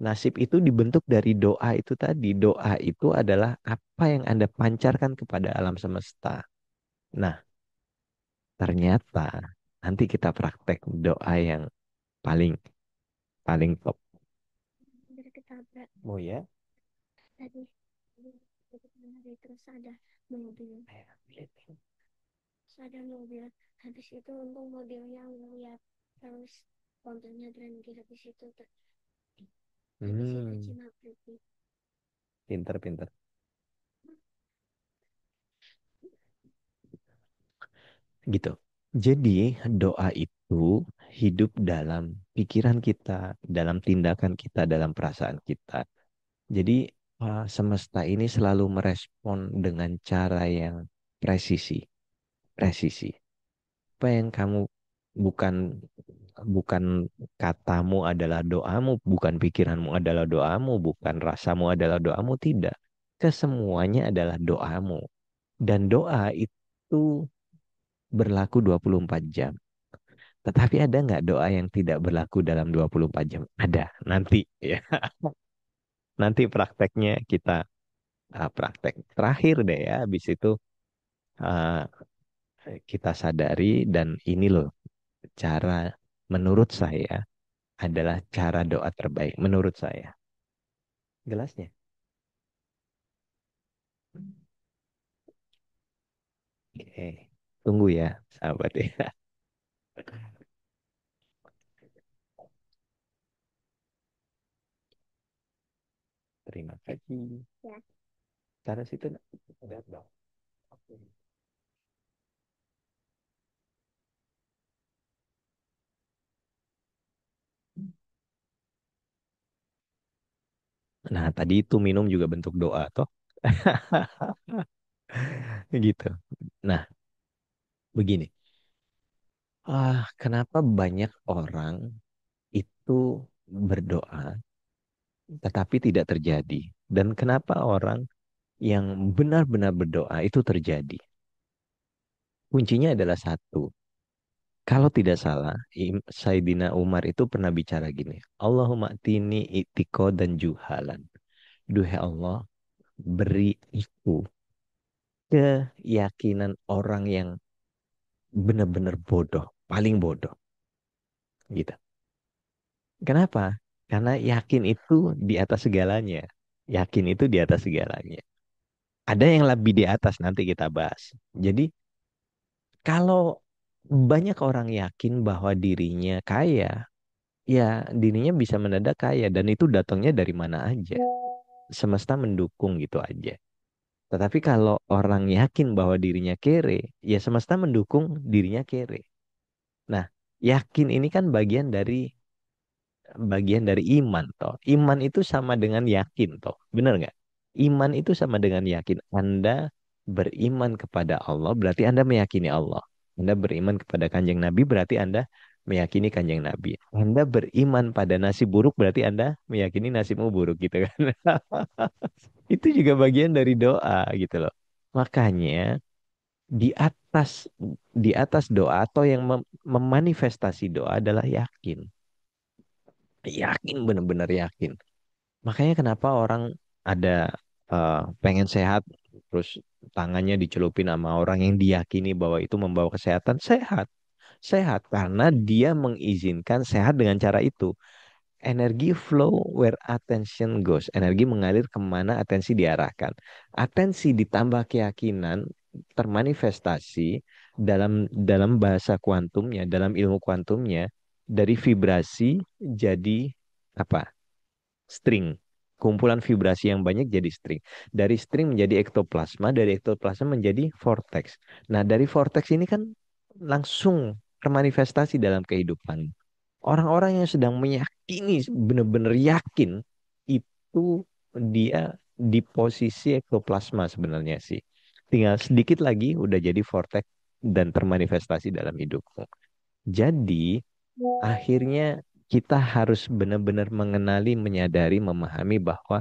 Nasib itu dibentuk dari doa itu tadi. Doa itu adalah apa yang Anda pancarkan kepada alam semesta. Nah, ternyata nanti kita praktek doa yang paling paling top. Hampir ketabrak Oh ya? tadi terus ada mobil habis itu untung mobilnya ngeliat terus mobilnya berhenti habis itu Hmm, Cimapluk pinter-pinter. Gitu. Jadi doa itu hidup dalam pikiran kita, dalam tindakan kita, dalam perasaan kita. Jadi semesta ini selalu merespon dengan cara yang presisi, presisi. Apa yang kamu bukan bukan katamu adalah doamu, bukan pikiranmu adalah doamu, bukan rasamu adalah doamu, tidak. Kesemuanya adalah doamu. Dan doa itu berlaku 24 jam. Tetapi ada nggak doa yang tidak berlaku dalam 24 jam? Ada, nanti ya. Nanti prakteknya kita praktek terakhir deh ya. Habis itu uh, kita sadari dan ini loh cara menurut saya adalah cara doa terbaik menurut saya. Gelasnya. Oke. Tunggu ya, sahabat ya. Terima kasih. Ya. Taruh situ. Nak. Lihat dong. Oke. Nah, tadi itu minum juga bentuk doa, toh. Gitu. Nah, begini. Kenapa banyak orang itu berdoa tetapi tidak terjadi? Dan kenapa orang yang benar-benar berdoa itu terjadi? Kuncinya adalah satu. Kalau tidak salah, Sayyidina Umar itu pernah bicara gini. Allahumma tini itiko dan juhalan. Duhai Allah, beri aku keyakinan orang yang benar-benar bodoh, paling bodoh. Gitu. Kenapa? Karena yakin itu di atas segalanya. Yakin itu di atas segalanya. Ada yang lebih di atas, nanti kita bahas. Jadi, kalau banyak orang yakin bahwa dirinya kaya, ya dirinya bisa mendadak kaya. Dan itu datangnya dari mana aja. Semesta mendukung gitu aja. Tetapi kalau orang yakin bahwa dirinya kere, ya semesta mendukung dirinya kere. Nah, yakin ini kan bagian dari iman toh. Iman itu sama dengan yakin toh. Benar nggak? Iman itu sama dengan yakin. Anda beriman kepada Allah berarti Anda meyakini Allah. Anda beriman kepada Kanjeng Nabi berarti Anda meyakini Kanjeng Nabi. Anda beriman pada nasib buruk berarti Anda meyakini nasibmu buruk gitu kan. Itu juga bagian dari doa gitu loh. Makanya di atas di atas doa atau yang memanifestasi doa adalah yakin. Yakin benar-benar yakin. Makanya kenapa orang ada pengen sehat, terus tangannya dicelupin sama orang yang diyakini bahwa itu membawa kesehatan, sehat. Sehat karena dia mengizinkan sehat dengan cara itu. Energi flow where attention goes. Energi mengalir kemana atensi diarahkan. Atensi ditambah keyakinan termanifestasi dalam bahasa kuantumnya, dalam ilmu kuantumnya, dari vibrasi jadi apa? String. Kumpulan vibrasi yang banyak jadi string. Dari string menjadi ektoplasma, dari ektoplasma menjadi vortex. Nah, dari vortex ini kan langsung termanifestasi dalam kehidupan. Orang-orang yang sedang meyakini, benar-benar yakin, itu dia di posisi ektoplasma sebenarnya sih. Tinggal sedikit lagi udah jadi vortex dan termanifestasi dalam hidupmu. Jadi, akhirnya kita harus benar-benar mengenali, menyadari, memahami bahwa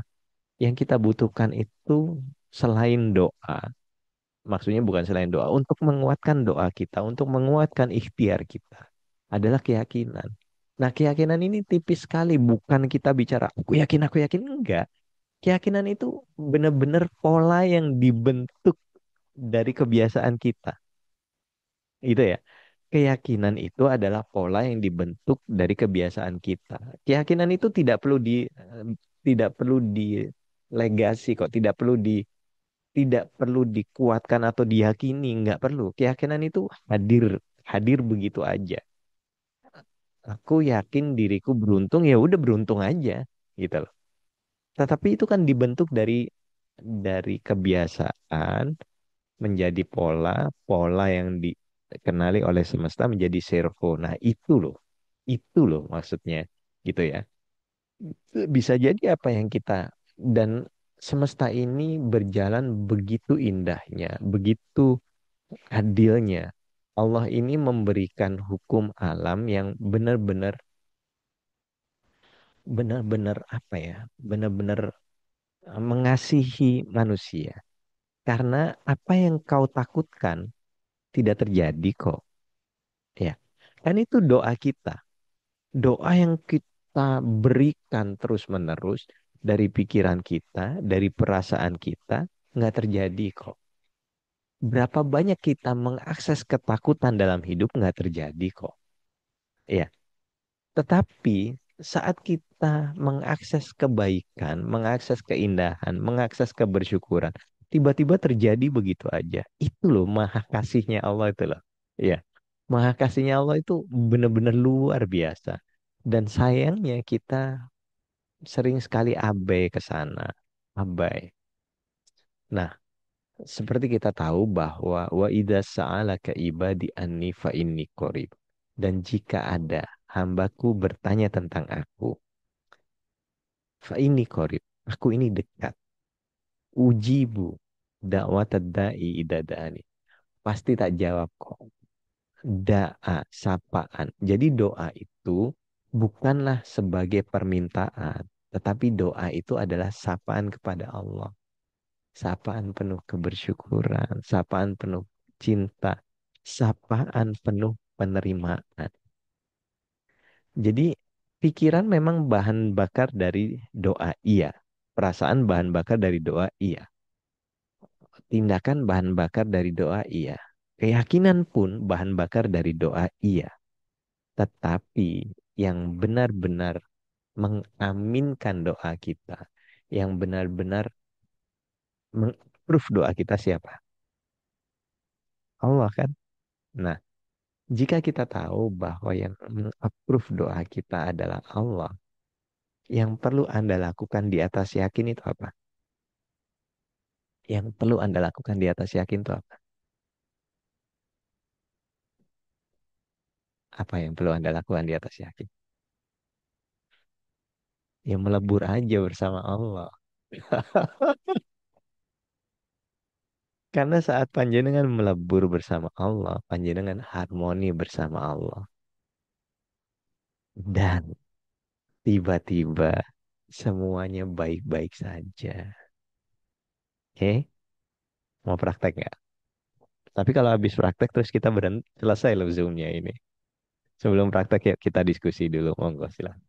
yang kita butuhkan itu selain doa, maksudnya bukan selain doa, untuk menguatkan doa kita, untuk menguatkan ikhtiar kita, adalah keyakinan. Nah, keyakinan ini tipis sekali, bukan kita bicara, aku yakin, enggak. Keyakinan itu benar-benar pola yang dibentuk dari kebiasaan kita. Itu ya. Keyakinan itu adalah pola yang dibentuk dari kebiasaan kita. Keyakinan itu tidak perlu dilegasi kok, tidak perlu dikuatkan atau diyakini, nggak perlu. Keyakinan itu hadir, hadir begitu aja. Aku yakin diriku beruntung, ya udah beruntung aja, gitu loh. Tetapi itu kan dibentuk dari kebiasaan menjadi pola, pola yang dikenali oleh semesta menjadi servo. Nah, itu loh maksudnya, gitu ya. Bisa jadi apa yang kita dan semesta ini berjalan begitu indahnya, begitu adilnya. Allah ini memberikan hukum alam yang benar-benar apa ya? Benar-benar mengasihi manusia. Karena apa yang kau takutkan tidak terjadi kok. Ya. Kan itu doa kita. Doa yang kita berikan terus-menerus dari pikiran kita, dari perasaan kita, nggak terjadi kok. Berapa banyak kita mengakses ketakutan dalam hidup nggak terjadi kok. Ya, tetapi saat kita mengakses kebaikan, mengakses keindahan, mengakses kebersyukuran, tiba-tiba terjadi begitu aja. Itu loh maha kasihnya Allah itu loh. Iya, maha kasihnya Allah itu benar-benar luar biasa. Dan sayangnya kita sering sekali abai ke sana. Abai. Nah, seperti kita tahu bahwa wa idza sa'alaka ibadi anni fa inni qarib. Dan jika ada hambaku bertanya tentang aku, fa inni qarib. Aku ini dekat. Ujibu dakwat da'i idza da'ani. Pasti tak jawab kok. Da'a, sapaan. Jadi doa itu bukanlah sebagai permintaan, tetapi doa itu adalah sapaan kepada Allah. Sapaan penuh kebersyukuran, sapaan penuh cinta, sapaan penuh penerimaan. Jadi pikiran memang bahan bakar dari doa, iya. Perasaan bahan bakar dari doa, iya. Tindakan bahan bakar dari doa, iya. Keyakinan pun bahan bakar dari doa, iya. Tetapi yang benar-benar mengaminkan doa kita, yang benar-benar mengapprove doa kita siapa? Allah kan? Nah, jika kita tahu bahwa yang mengapprove doa kita adalah Allah, yang perlu Anda lakukan di atas yakin itu apa? Yang perlu Anda lakukan di atas yakin itu apa? Apa yang perlu Anda lakukan di atas yakin? Ya melebur aja bersama Allah. Karena saat panjenengan melebur bersama Allah, panjenengan harmoni bersama Allah. Dan tiba-tiba semuanya baik-baik saja. Oke? Mau praktek nggak? Tapi kalau habis praktek terus kita berhenti, selesai loh Zoom-nya ini. Sebelum praktek ya kita diskusi dulu. Monggo silahkan.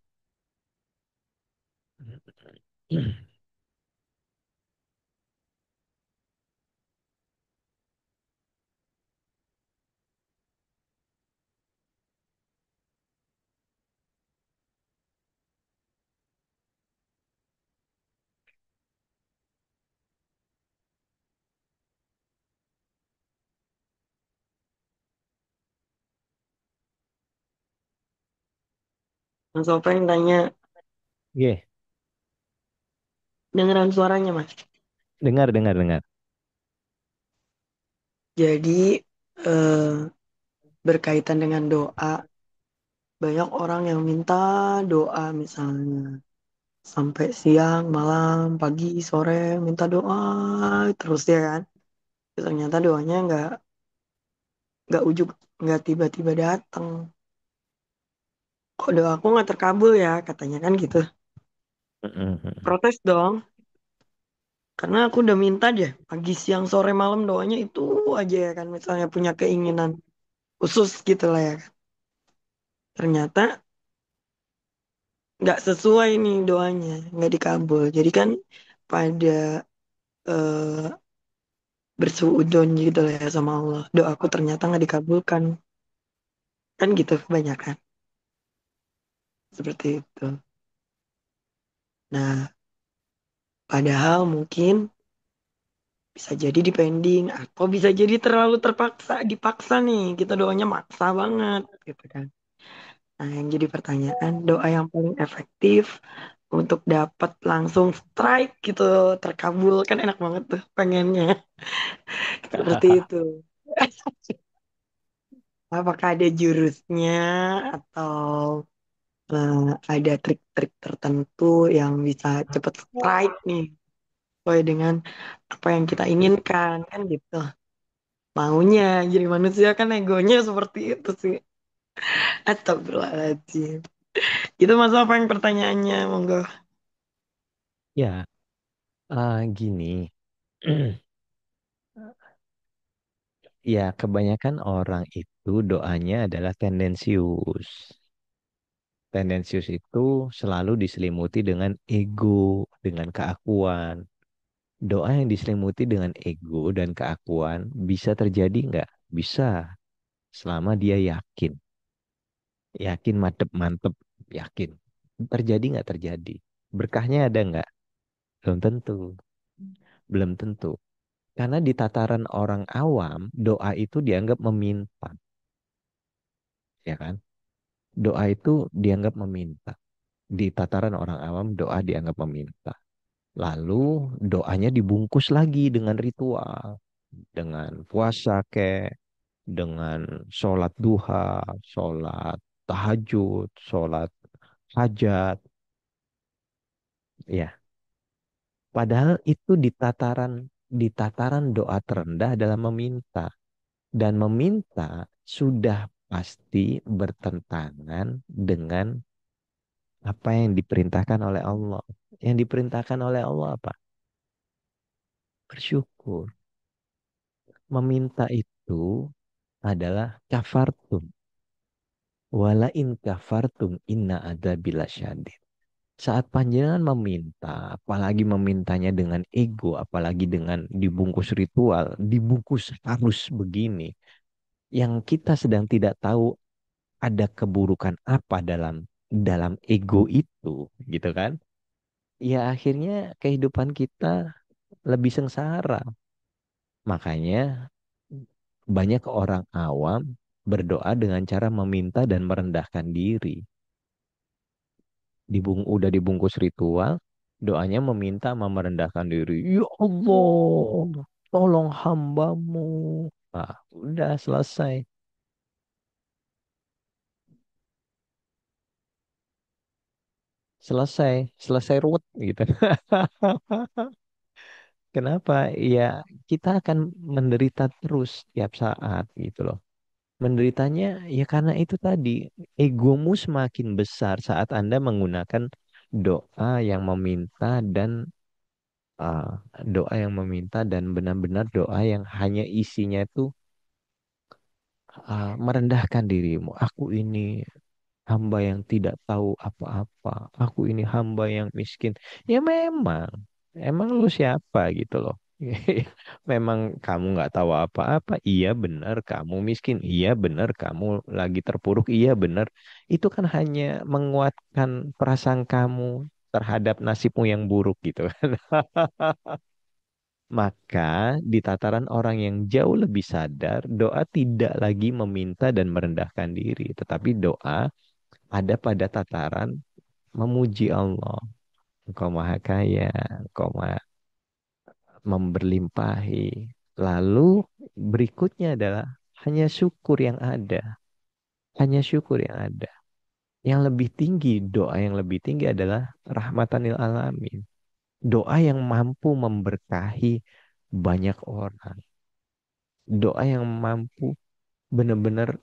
Mas Sofeng tanya, Oke, dengeran suaranya Mas. dengar, dengar, dengar. Jadi eh, berkaitan dengan doa, banyak orang yang minta doa misalnya sampai siang, malam, pagi, sore minta doa terus ya kan. Ternyata doanya nggak ujuk, nggak tiba-tiba datang. Kok doa aku nggak terkabul ya katanya kan gitu. Protes dong, karena aku udah minta deh pagi, siang, sore, malam doanya itu aja ya kan. Misalnya punya keinginan khusus gitu lah ya kan. Ternyata nggak sesuai nih doanya, nggak dikabul. Jadi kan pada eh, bersuudon gitu lah ya sama Allah. Doaku ternyata nggak dikabulkan. Kan gitu kebanyakan. Seperti itu. Nah, padahal mungkin bisa jadi dipending atau bisa jadi terlalu terpaksa, dipaksa nih. Kita doanya maksa banget gitu kan. Nah, yang jadi pertanyaan, doa yang paling efektif untuk dapat langsung strike gitu, terkabul kan enak banget tuh pengennya. Seperti itu. Apakah ada jurusnya atau eh, ada trik-trik tertentu yang bisa cepet strike nih sesuai dengan apa yang kita inginkan kan gitu. Maunya jadi manusia kan egonya seperti itu sih. Astagfirullahaladzim. Itu Mas apa yang pertanyaannya? Monggo. Ya, gini. Ya, kebanyakan orang itu doanya adalah tendensius. Tendensius itu selalu diselimuti dengan ego, dengan keakuan. Doa yang diselimuti dengan ego dan keakuan bisa terjadi nggak? Bisa, selama dia yakin. Yakin mantep-mantep, yakin. Terjadi nggak terjadi? Berkahnya ada nggak? Belum tentu. Belum tentu. Karena di tataran orang awam, doa itu dianggap meminta. Ya kan? Doa itu dianggap meminta. Di tataran orang awam, doa dianggap meminta. Lalu doanya dibungkus lagi dengan ritual. Dengan puasa dengan sholat duha, sholat tahajud, sholat hajat. Ya, padahal itu di tataran doa terendah adalah meminta. Dan meminta sudah pasti bertentangan dengan apa yang diperintahkan oleh Allah. Yang diperintahkan oleh Allah apa? Bersyukur. Meminta itu adalah kafartum. Wala in kafartum inna adzabila syadid. Saat panjenengan meminta, apalagi memintanya dengan ego, apalagi dengan dibungkus ritual, dibungkus harus begini, yang kita sedang tidak tahu ada keburukan apa dalam dalam ego itu, gitu kan? Ya akhirnya kehidupan kita lebih sengsara. Makanya banyak orang awam berdoa dengan cara meminta dan merendahkan diri. Udah dibungkus ritual, doanya meminta sama merendahkan diri. Ya Allah, tolong hambamu. Nah, udah selesai. Selesai. Selesai ruwet gitu. Kenapa? Ya, kita akan menderita terus tiap saat gitu loh. Menderitanya ya karena itu tadi, egomu semakin besar saat Anda menggunakan doa yang meminta dan ah, doa yang meminta dan benar-benar doa yang hanya isinya itu merendahkan dirimu. Aku ini hamba yang tidak tahu apa-apa. Aku ini hamba yang miskin. Ya memang, emang lu siapa gitu loh. Memang kamu nggak tahu apa-apa. Iya benar, kamu miskin. Iya benar, kamu lagi terpuruk. Iya benar. Itu kan hanya menguatkan perasaan kamu terhadap nasibmu yang buruk gitu kan. Maka di tataran orang yang jauh lebih sadar, doa tidak lagi meminta dan merendahkan diri, tetapi doa ada pada tataran memuji Allah. Engkau maha kaya, engkau maha memberlimpahi. Lalu berikutnya adalah hanya syukur yang ada. Hanya syukur yang ada. Yang lebih tinggi, doa yang lebih tinggi adalah rahmatanil alamin. Doa yang mampu memberkahi banyak orang. Doa yang mampu benar-benar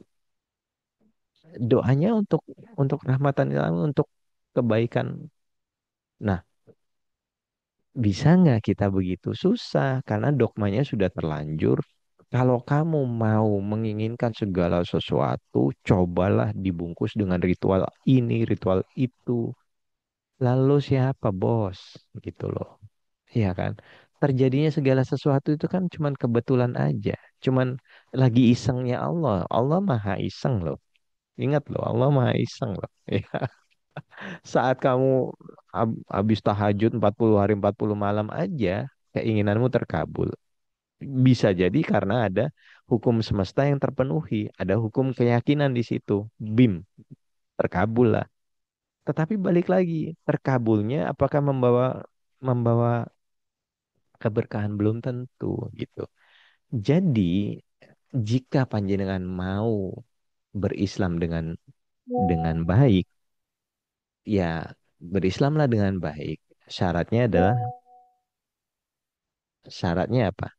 doanya untuk rahmatanil alamin, untuk kebaikan. Nah, bisa nggak kita begitu? Susah, karena dogmanya sudah terlanjur. Kalau kamu mau menginginkan segala sesuatu, cobalah dibungkus dengan ritual ini, ritual itu. Lalu siapa bos? Gitu loh. Iya kan? Terjadinya segala sesuatu itu kan cuman kebetulan aja. Cuman lagi isengnya Allah. Allah maha iseng loh. Ingat loh, Allah maha iseng loh. Saat kamu habis tahajud 40 hari 40 malam aja, keinginanmu terkabul. Bisa jadi karena ada hukum semesta yang terpenuhi, ada hukum keyakinan di situ. Bim, terkabul lah. Tetapi balik lagi, terkabulnya apakah membawa membawa keberkahan belum tentu gitu. Jadi, jika panjenengan mau berislam dengan baik, ya berislamlah dengan baik. Syaratnya adalah syaratnya apa?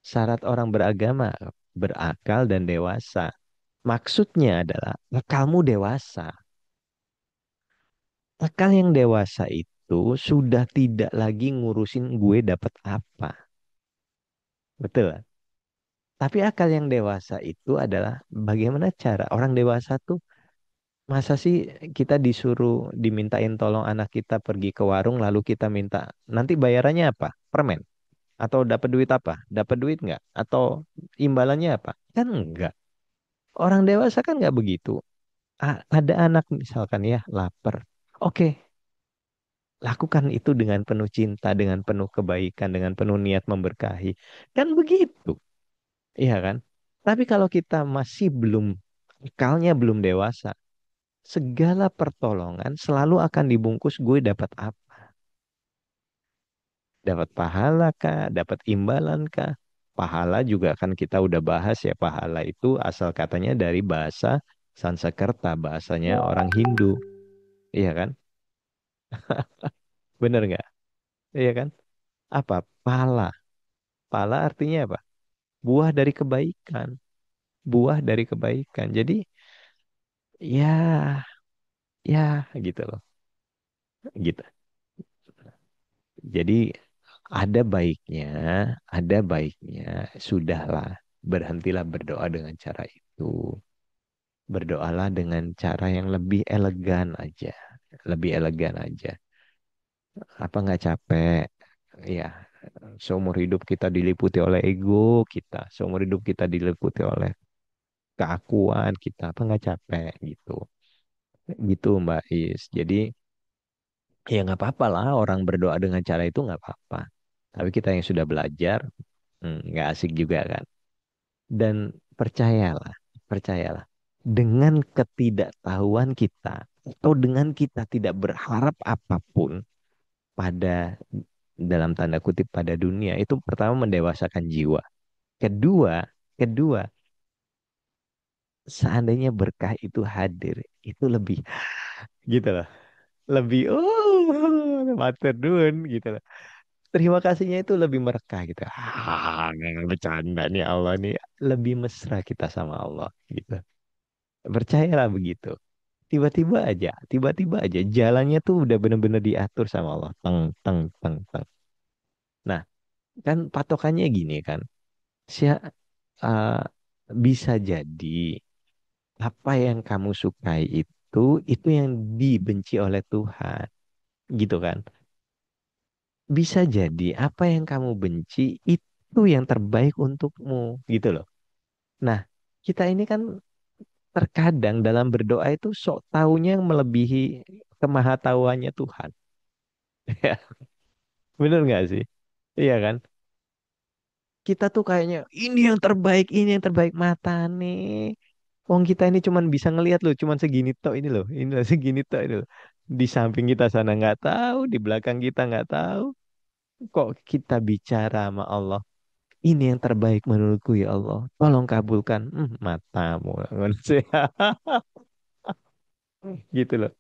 Syarat orang beragama, berakal dan dewasa. Maksudnya adalah akalmu dewasa. Akal yang dewasa itu sudah tidak lagi ngurusin gue dapat apa. Betul kan? Tapi akal yang dewasa itu adalah bagaimana cara orang dewasa tuh, masa sih kita disuruh dimintain tolong anak kita pergi ke warung lalu kita minta nanti bayarannya apa? Permen. Atau dapat duit apa? Dapat duit nggak? Atau imbalannya apa? Kan enggak. Orang dewasa kan nggak begitu. Ada anak misalkan ya lapar. Oke, lakukan itu dengan penuh cinta, dengan penuh kebaikan, dengan penuh niat memberkahi. Kan begitu, iya kan? Tapi kalau kita masih belum, akalnya belum dewasa, segala pertolongan selalu akan dibungkus gue dapat apa? Dapat pahala kah? Dapat imbalan kah? Pahala juga kan kita udah bahas ya, pahala itu asal katanya dari bahasa Sanskerta, bahasanya orang Hindu, iya kan? Bener nggak? Iya kan? Apa? Pala. Pala artinya apa? Buah dari kebaikan. Buah dari kebaikan. Jadi ya, ya gitu loh. Gitu. Jadi ada baiknya, sudahlah, berhentilah berdoa dengan cara itu. Berdoalah dengan cara yang lebih elegan aja. Lebih elegan aja. Apa nggak capek? Ya, seumur hidup kita diliputi oleh ego kita. Seumur hidup kita diliputi oleh keakuan kita. Apa nggak capek gitu. Gitu Mbak Is. Jadi ya nggak apa-apa lah orang berdoa dengan cara itu nggak apa-apa. Tapi kita yang sudah belajar, nggak asik juga kan. Dan percayalah, percayalah. Dengan ketidaktahuan kita, atau dengan kita tidak berharap apapun pada, dalam tanda kutip, pada dunia, itu pertama mendewasakan jiwa. Kedua, kedua, seandainya berkah itu hadir, itu lebih gitu loh. Lebih, matur nuwun gitu loh. Terima kasihnya itu lebih merekah gitu. Nggak bercanda nih Allah nih. Lebih mesra kita sama Allah gitu. Percayalah begitu. Tiba-tiba aja jalannya tuh udah bener-bener diatur sama Allah. Teng, teng, teng, teng. Nah, kan patokannya gini kan. Sia- uh, Bisa jadi apa yang kamu sukai itu yang dibenci oleh Tuhan, gitu kan? Bisa jadi apa yang kamu benci itu yang terbaik untukmu, gitu loh. Nah, kita ini kan terkadang dalam berdoa itu sok taunya yang melebihi kemahatauannya Tuhan. Bener nggak sih? Iya kan? Kita tuh kayaknya ini yang terbaik mata nih. Wong kita ini cuman bisa ngelihat loh, cuman segini tok ini loh, ini loh segini tok ini loh. Di samping kita sana nggak tahu, di belakang kita nggak tahu. Kok kita bicara sama Allah? Ini yang terbaik menurutku ya Allah. Tolong kabulkan. Matamu. Gitu loh.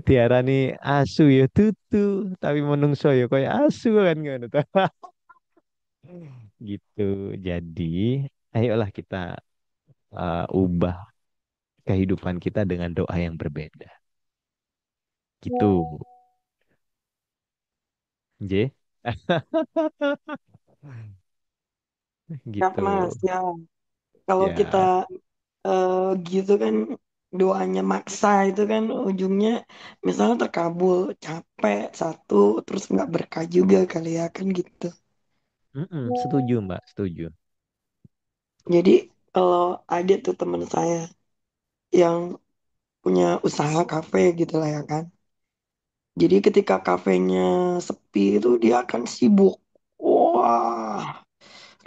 Tiara nih asu ya tutu, tapi menungso ya kayak asu kan ngono tuh. Gitu. Jadi, ayolah kita ubah kehidupan kita dengan doa yang berbeda. Gitu. J. Ya Gitu. Mas, ya kalau kita Ya. eh, gitu kan doanya maksa itu kan ujungnya misalnya terkabul, capek satu, terus nggak berkah juga kali ya kan gitu. Setuju, Mbak. Setuju. Jadi kalau ada tuh teman saya yang punya usaha kafe gitu lah ya kan. Jadi ketika kafenya sepi itu dia akan sibuk. Wah,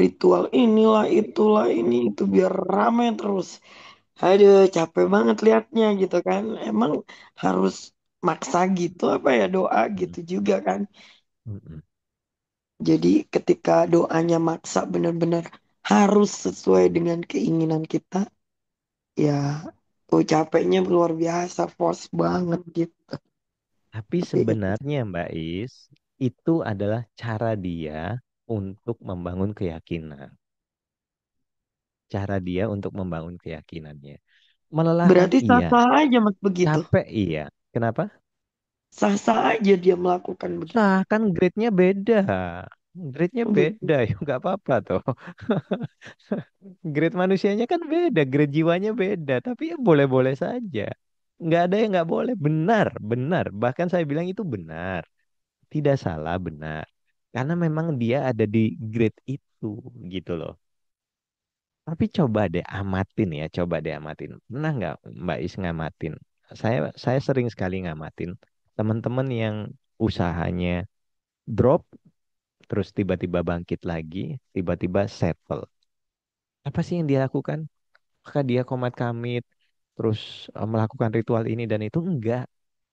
ritual inilah, itulah, ini itu biar rame terus. Aduh, capek banget liatnya gitu kan. Emang harus maksa gitu apa ya doa Mm, gitu juga kan. mm. Jadi ketika doanya maksa benar-benar harus sesuai dengan keinginan kita, ya tuh capeknya luar biasa, force banget gitu. Tapi Tapi sebenarnya Mbak Is, itu adalah cara dia untuk membangun keyakinan. Cara dia untuk membangun keyakinannya. Melelahkan berarti iya, sah-sah aja mas begitu. capek iya. Kenapa? Sah-sah aja dia melakukan begitu. Nah, kan grade-nya beda. Grade-nya Oh, beda, gitu. ya nggak apa-apa tuh. Grade manusianya kan beda, grade jiwanya beda. Tapi ya boleh-boleh saja. Nggak ada yang nggak boleh. Benar, benar. Bahkan saya bilang itu benar. Tidak salah, benar. Karena memang dia ada di grade itu, gitu loh. Tapi coba deh amatin ya, coba deh amatin. Pernah nggak Mbak Is ngamatin? Saya sering sekali ngamatin. teman-teman yang usahanya drop, terus tiba-tiba bangkit lagi, tiba-tiba settle. Apa sih yang dia lakukan? Apakah dia komat kamit, terus melakukan ritual ini dan itu? Enggak.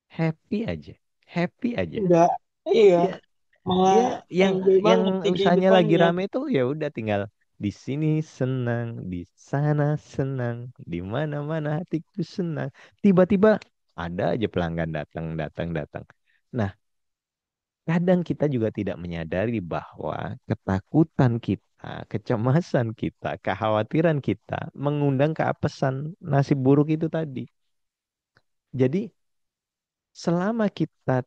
Happy aja. Happy aja. Enggak, iya, Dia malah dia yang enjoy yang banget di usahanya lagi kehidupannya. rame itu ya udah tinggal di sini senang, di sana senang, di mana-mana hatiku senang. Tiba-tiba ada aja pelanggan datang, datang, datang. Nah, kadang kita juga tidak menyadari bahwa ketakutan kita, kecemasan kita, kekhawatiran kita mengundang keapesan nasib buruk itu tadi. Jadi, selama kita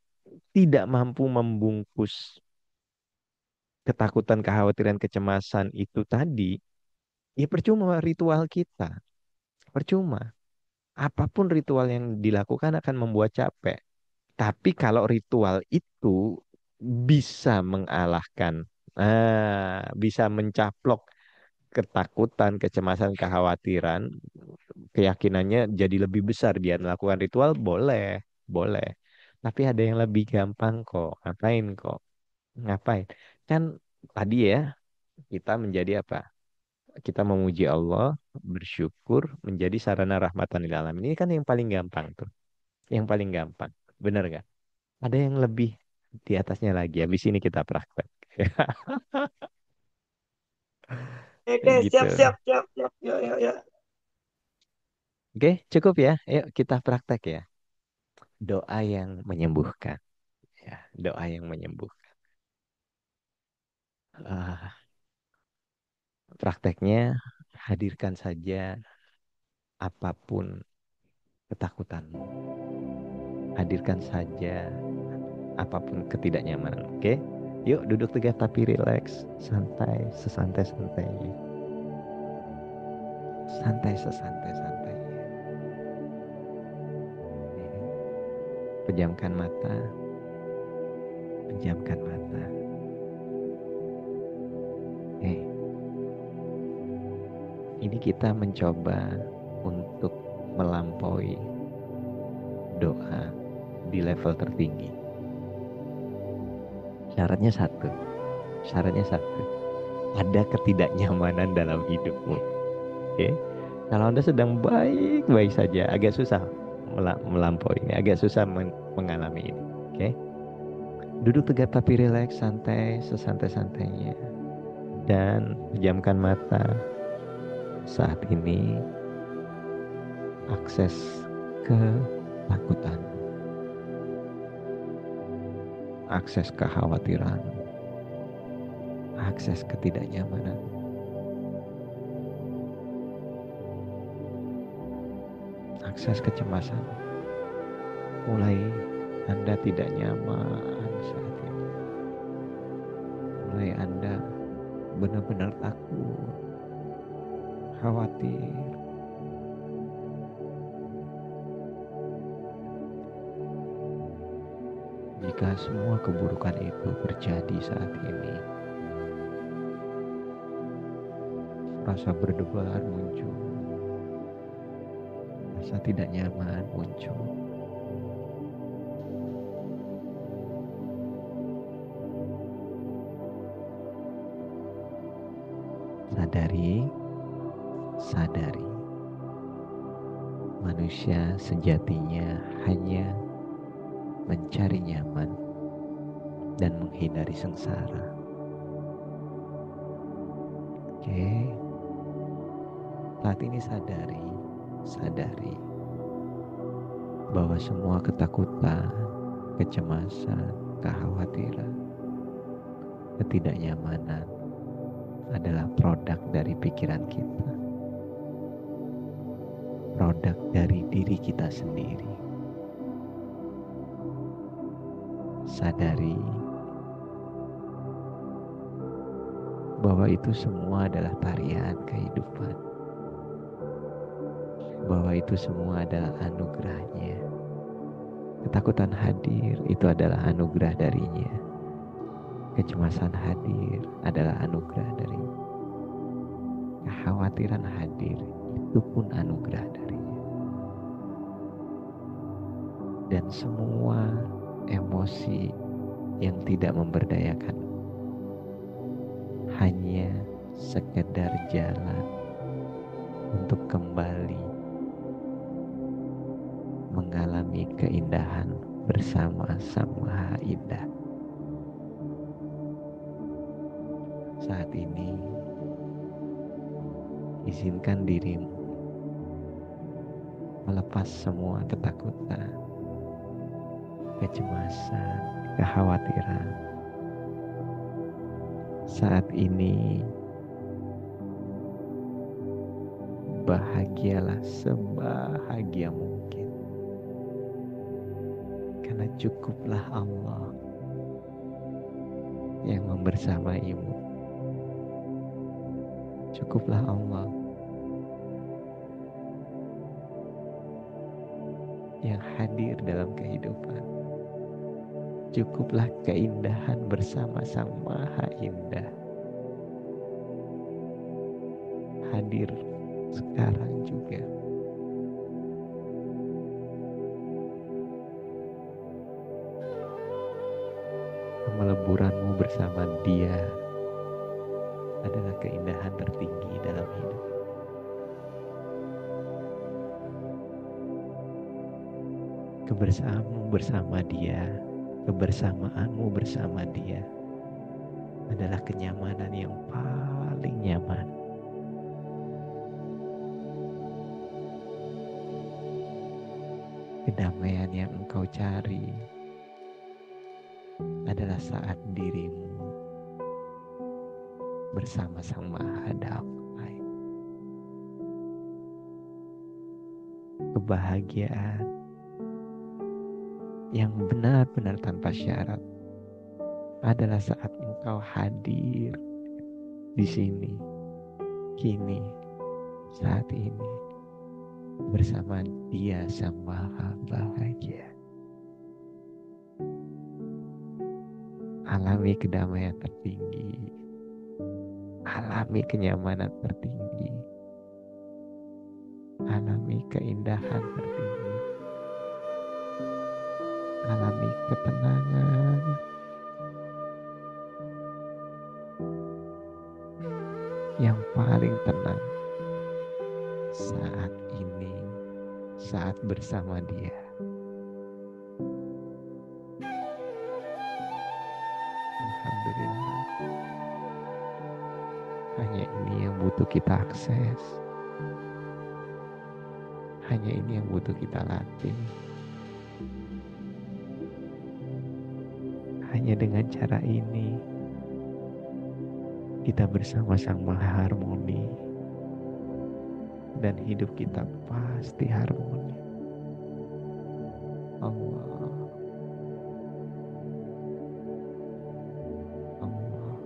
tidak mampu membungkus ketakutan, kekhawatiran, kecemasan itu tadi, ya percuma ritual kita. Percuma. Apapun ritual yang dilakukan akan membuat capek. Tapi kalau ritual itu bisa mengalahkan, bisa mencaplok ketakutan, kecemasan, kekhawatiran, keyakinannya jadi lebih besar dia melakukan ritual, boleh, boleh. Tapi ada yang lebih gampang kok. Ngapain kok? Ngapain? Kan tadi ya, kita menjadi apa? Kita memuji Allah, bersyukur, menjadi sarana rahmatan lil alamin. Ini kan yang paling gampang tuh. Yang paling gampang. Bener gak? Ada yang lebih di atasnya lagi. Habis ini kita praktek. Oke, Gitu. siap, siap, siap, siap, yuk, yuk, yuk. Oke, cukup ya. Ayo kita praktek ya. Doa yang menyembuhkan. Ya, doa yang menyembuhkan. Ah, prakteknya hadirkan saja apapun ketakutanmu. Hadirkan saja apapun ketidaknyamanan. Oke? Yuk duduk tegak tapi rileks, santai, sesantai-santainya. Santai sesantai-santainya. Pejamkan mata. Pejamkan mata. Ini kita mencoba untuk melampaui doa di level tertinggi. Syaratnya satu. Syaratnya satu. Ada ketidaknyamanan dalam hidupmu. Oke? Kalau Anda sedang baik-baik saja, agak susah melampaui ini, agak susah mengalami ini. Oke? Duduk tegak tapi rileks, santai, sesantai-santainya. Dan pejamkan mata. Saat ini akses ketakutan, akses kekhawatiran, akses ketidaknyamanan, akses kecemasan. Mulai Anda tidak nyaman saat ini. Mulai Anda benar-benar takut, khawatir. Jika semua keburukan itu terjadi saat ini, rasa berdebar muncul, rasa tidak nyaman muncul. Sadari, manusia sejatinya hanya mencari nyaman dan menghindari sengsara. Oke, saat ini sadari bahwa semua ketakutan, kecemasan, kekhawatiran, ketidaknyamanan adalah produk dari pikiran kita, produk dari diri kita sendiri. Sadari bahwa itu semua adalah tarian kehidupan, bahwa itu semua adalah anugerahnya. Ketakutan hadir, itu adalah anugerah darinya. Kecemasan hadir, adalah anugerah darinya. Kekhawatiran hadir, itu pun anugerah darinya. Dan semua emosi yang tidak memberdayakan, hanya sekedar jalan untuk kembali mengalami keindahan bersama Sang Maha Indah. Saat ini, izinkan dirimu melepas semua ketakutan, kecemasan, kekhawatiran. Saat ini, bahagialah sebahagia mungkin, karena cukuplah Allah yang membersamaimu. Cukuplah Allah yang hadir dalam kehidupan. Cukuplah keindahan bersama Sang Maha Indah hadir sekarang juga. Meleburanmu bersama Dia adalah keindahan tertinggi dalam hidup. Kebersamaanmu bersama Dia, kebersamaanmu bersama Dia adalah kenyamanan yang paling nyaman. Kedamaian yang engkau cari adalah saat dirimu bersama Sang Maha Damai. Kebahagiaan yang benar-benar tanpa syarat adalah saat engkau hadir di sini, kini, saat ini, bersama Dia Sang Maha Bahagia. Alami kedamaian tertinggi, alami kenyamanan tertinggi, alami keindahan tertinggi, alami ketenangan, yang paling tenang saat ini, saat bersama Dia. Alhamdulillah. Hanya ini yang butuh kita akses. Hanya ini yang butuh kita latih. Hanya dengan cara ini kita bersama Sang Maha Harmoni, dan hidup kita pasti harmoni. Allah, Allah,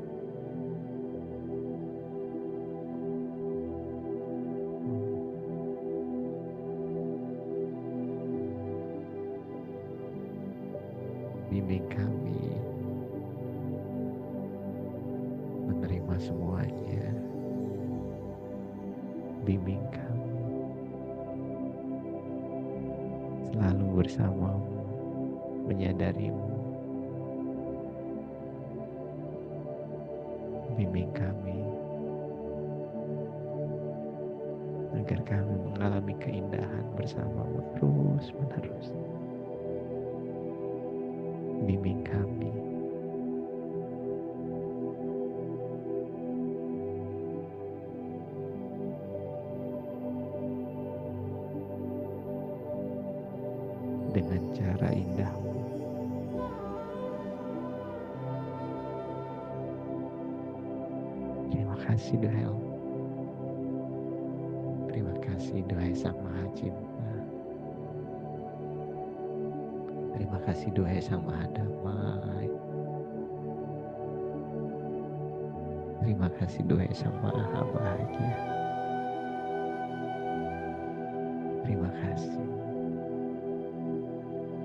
bimbing kami menerima semuanya. Bimbing kami selalu bersamamu, menyadarimu. Bimbing kami agar kami mengalami keindahan bersamamu terus menerus. Bimbing kami dengan cara indahmu. Terima kasih duhai Allah. Terima kasih duhai Sang Maha Cinta. Terima kasih duhai Sang Maha Damai. Terima kasih duhai Sang Maha Bahagia. Terima kasih.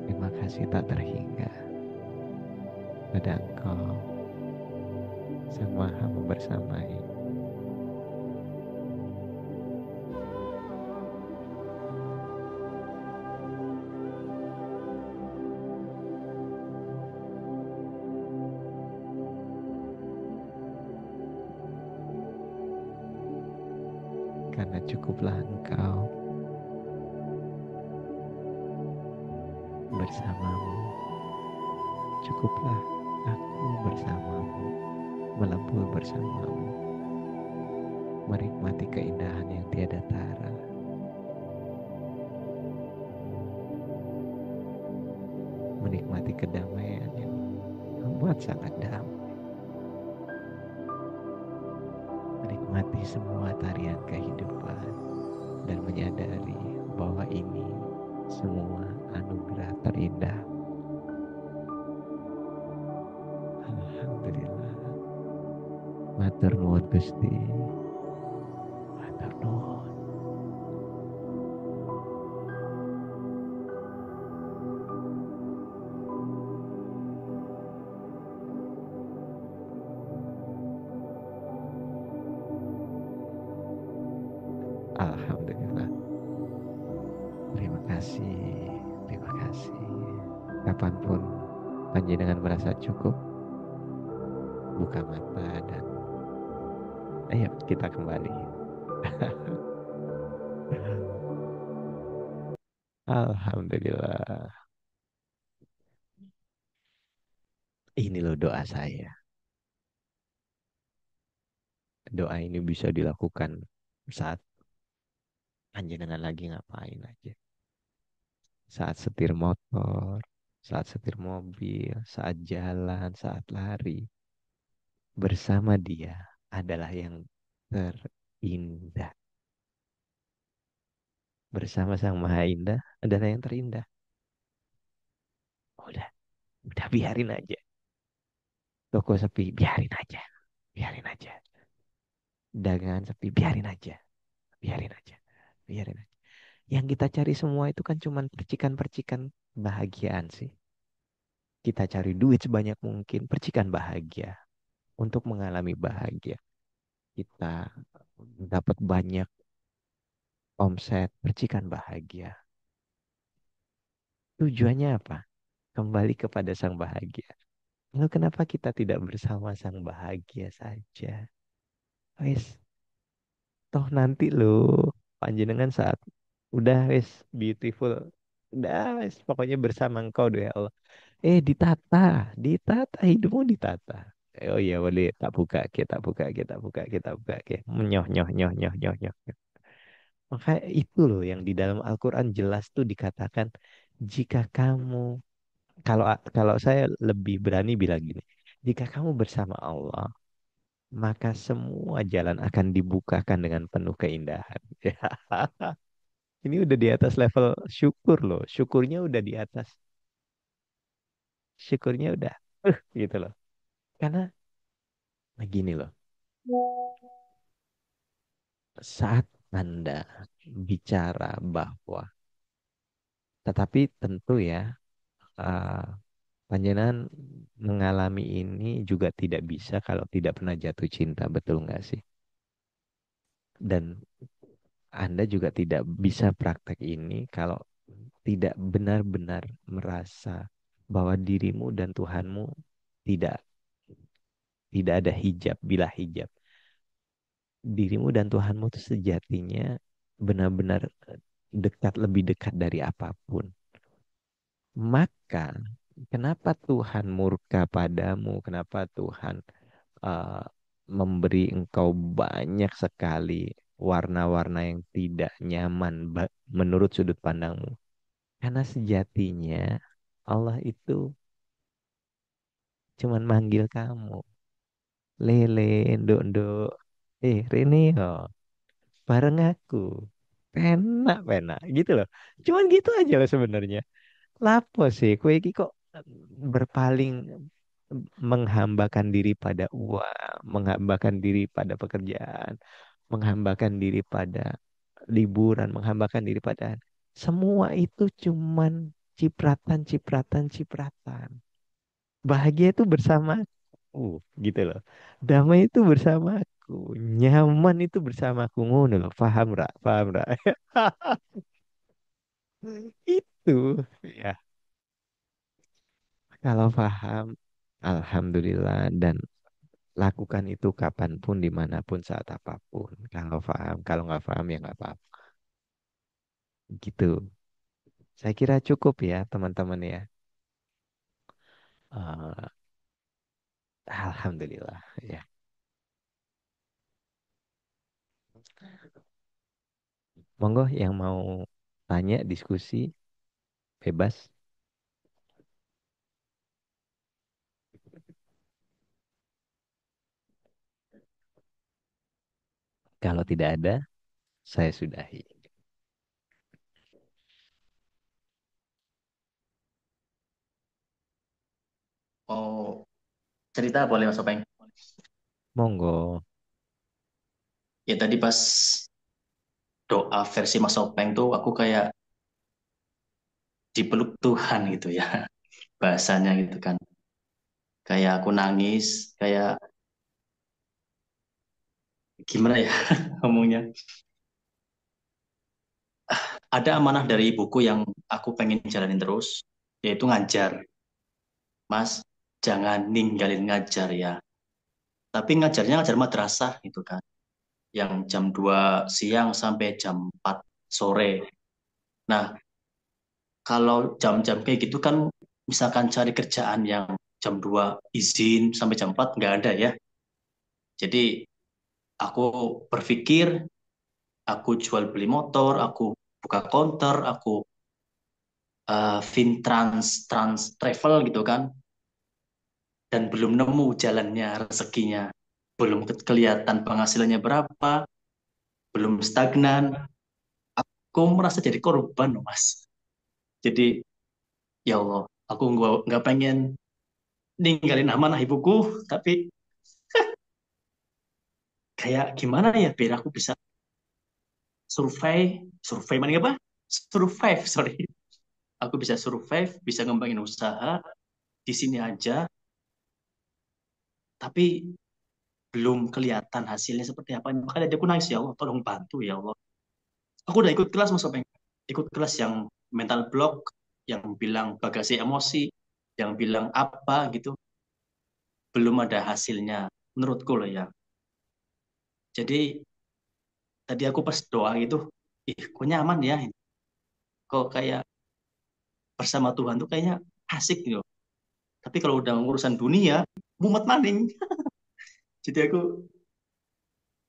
Terima kasih tak terhingga pada Engkau, Sang Maha membersamai. karena cukuplah Engkau bersamamu. Cukuplah aku bersamamu, melebur bersamamu, menikmati keindahan yang tiada tara, menikmati kedamaian yang amat sangat damai, menikmati semua tarian kehidupan, dan menyadari bahwa ini semua anugerah terindah. Alhamdulillah. Matur nuwun Gusti. Matur nuwun. Alhamdulillah. Terima kasih. Terima kasih. Kapanpun panjenengan merasa cukup, buka mata dan ayo kita kembali. Alhamdulillah. Ini loh doa saya. Doa ini bisa dilakukan saat panjenengan lagi ngapain aja. Saat setir motor, saat setir mobil, saat jalan, saat lari. Bersama dia adalah yang terindah. Bersama Sang Maha Indah adalah yang terindah. Udah biarin aja. Toko sepi, biarin aja. Biarin aja. Dagangan sepi, biarin aja. Biarin aja. Biarin aja. Yang kita cari semua itu kan cuma percikan-percikan bahagiaan sih. Kita cari duit sebanyak mungkin, percikan bahagia. Untuk mengalami bahagia. Kita dapat banyak omset, percikan bahagia. Tujuannya apa? Kembali kepada Sang Bahagia. Lalu kenapa kita tidak bersama Sang Bahagia saja? Wes, toh nanti lo panjenengan saat udah wes beautiful, udah wes pokoknya bersama Engkau deh ya Allah. Ditata, ditata hidupmu ditata. Oh iya boleh, tak buka kita buka kita buka kita buka ke menyoh nyoh nyoh nyoh nyoh nyoh. Maka itu loh yang di dalam Al-Quran jelas tuh dikatakan jika kamu kalau kalau saya lebih berani bilang gini, jika kamu bersama Allah, maka semua jalan akan dibukakan dengan penuh keindahan. Ini udah di atas level syukur loh. Syukurnya udah di atas. Syukurnya udah. Gitu loh. Karena begini loh. Saat Anda bicara bahwa, tetapi tentu ya, uh, panjenengan mengalami ini juga tidak bisa kalau tidak pernah jatuh cinta. Betul nggak sih? Dan Anda juga tidak bisa praktek ini kalau tidak benar-benar merasa bahwa dirimu dan Tuhanmu tidak tidak ada hijab, bila hijab. Dirimu dan Tuhanmu itu sejatinya benar-benar dekat, lebih dekat dari apapun. Maka kenapa Tuhan murka padamu? Kenapa Tuhan uh, memberi engkau banyak sekali warna-warna yang tidak nyaman menurut sudut pandangmu? Karena sejatinya Allah itu cuman manggil kamu. Lele, nduk, nduk. Rene, oh, bareng aku. Penak, penak. Gitu loh. Cuman gitu aja loh sebenarnya. Lapo sih, kue iki kok berpaling menghambakan diri pada uang, menghambakan diri pada pekerjaan, menghambakan diri pada liburan, menghambakan diri pada semua itu cuman cipratan, cipratan, cipratan. Bahagia itu bersamaku, gitu loh. Damai itu bersamaku, nyaman itu bersamaku, ngono loh. Paham ra? Paham ra? Itu ya. Kalau paham, alhamdulillah dan lakukan itu kapanpun, dimanapun, saat apapun. Kalau paham, kalau nggak paham ya nggak apa-apa. Gitu. Saya kira cukup ya teman-teman ya. Eh, Alhamdulillah ya. Monggo yang mau tanya diskusi bebas. Kalau tidak ada, saya sudahi. Oh, cerita boleh Mas Openg? Monggo. Ya tadi pas doa versi Mas Openg tuh aku kayak dipeluk Tuhan gitu ya bahasanya gitu kan. Kayak aku nangis, kayak gimana ya ngomongnya. Ada amanah dari ibuku yang aku pengen jalanin terus, yaitu ngajar. Mas, jangan ninggalin ngajar ya. Tapi ngajarnya ngajar madrasah gitu kan. Yang jam 2 siang sampai jam 4 sore. Nah, kalau jam-jam kayak gitu kan, misalkan cari kerjaan yang jam 2 izin sampai jam 4 nggak ada ya. Jadi aku berpikir, aku jual beli motor, aku buka counter, aku Trans Travel gitu kan. Dan belum nemu jalannya rezekinya. Belum kelihatan penghasilannya berapa, belum stagnan. Aku merasa jadi korban, Mas. Jadi, ya Allah, aku nggak pengen ninggalin amanah ibuku, tapi kayak gimana ya biar aku bisa survei mana apa? Survive, sorry. Aku bisa survive, bisa ngembangin usaha di sini aja, tapi belum kelihatan hasilnya seperti apa. Makanya dia aku nangis, ya Allah, tolong bantu ya Allah. Aku udah ikut kelas Mas Openg. Ikut kelas yang mental block, yang bilang bagasi emosi, yang bilang apa gitu. Belum ada hasilnya menurutku loh ya. Jadi tadi aku pas doa gitu, ih kok nyaman ya. Kok kayak bersama Tuhan tuh kayaknya asik gitu. Tapi kalau udah urusan dunia, mumet maning. Jadi aku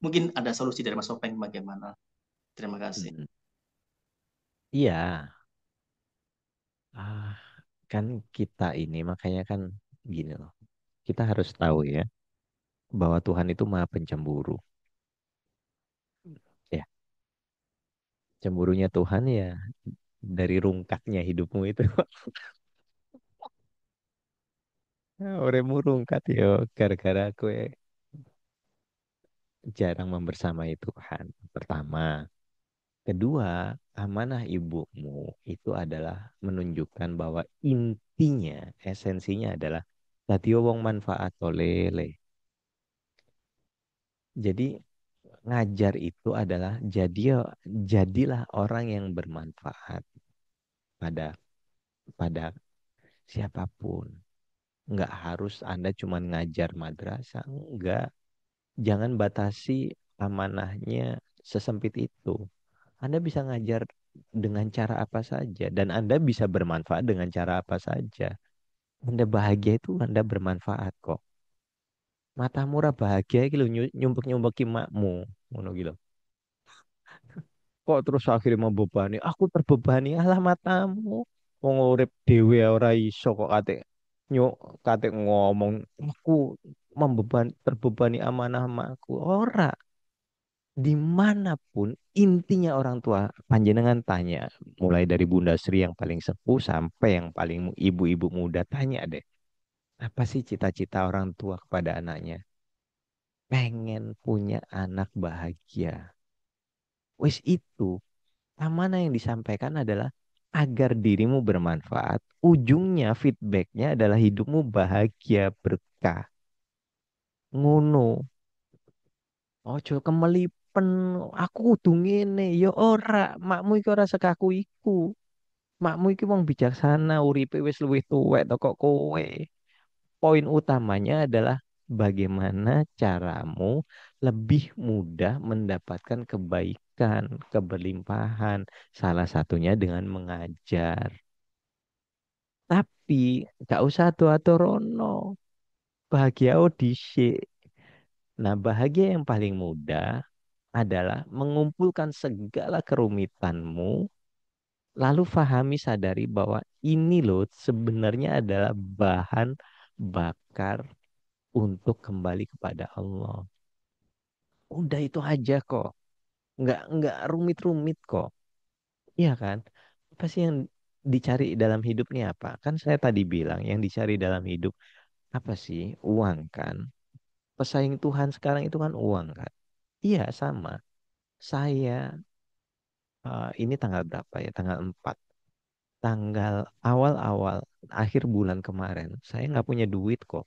mungkin ada solusi dari Mas Openg bagaimana. Terima kasih. Hmm. Iya, ah, kan kita ini makanya kan gini loh. Kita harus tahu ya bahwa Tuhan itu Maha Pencemburu. Ya, cemburunya Tuhan ya dari rungkatnya hidupmu itu. Orangmu rungkat yo gara-gara aku jarang membersamai Tuhan. Pertama, kedua, amanah ibumu itu adalah menunjukkan bahwa intinya, esensinya adalah tadi wong manfaat oleh. Jadi ngajar itu adalah jadilah orang yang bermanfaat pada pada siapapun. Nggak harus Anda cuma ngajar madrasah, enggak. Jangan batasi amanahnya sesempit itu. Anda bisa ngajar dengan cara apa saja dan Anda bisa bermanfaat dengan cara apa saja. Anda bahagia itu Anda bermanfaat kok. Mata murah bahagia iki lho nyumpek-nyumpeki makmu, ngono gitu. Kok terus akhirnya membebani? Aku terbebani alah matamu. Wong urip dhewe ora iso kok kate ngomong aku terbebani amanah makku. Ora. Dimanapun intinya orang tua panjenengan tanya mulai dari Bunda Sri yang paling sepuh sampai yang paling ibu-ibu muda tanya deh apa sih cita-cita orang tua kepada anaknya pengen punya anak bahagia wis itu amanah yang disampaikan adalah agar dirimu bermanfaat ujungnya feedbacknya adalah hidupmu bahagia berkah ngono ojo kemelipen aku kudu ngene ya ora makmu iki ora sekaku iku makmu iki wong bijaksana uripe wis luwih tuwek toko kowe poin utamanya adalah bagaimana caramu lebih mudah mendapatkan kebaikan, keberlimpahan. Salah satunya dengan mengajar. Tapi gak usah atu-atu bahagia dhisik. Nah, bahagia yang paling mudah adalah mengumpulkan segala kerumitanmu, lalu fahami, sadari bahwa ini loh sebenarnya adalah bahan bakar untuk kembali kepada Allah. Udah itu aja kok. Nggak rumit-rumit kok. Iya kan? Apa sih yang dicari dalam hidup nih apa? Kan saya tadi bilang yang dicari dalam hidup apa sih? Uang kan? Pesaing Tuhan sekarang itu kan uang kan? Iya sama. Saya ini tanggal berapa ya? Tanggal 4. Tanggal awal-awal akhir bulan kemarin. Saya nggak punya duit kok.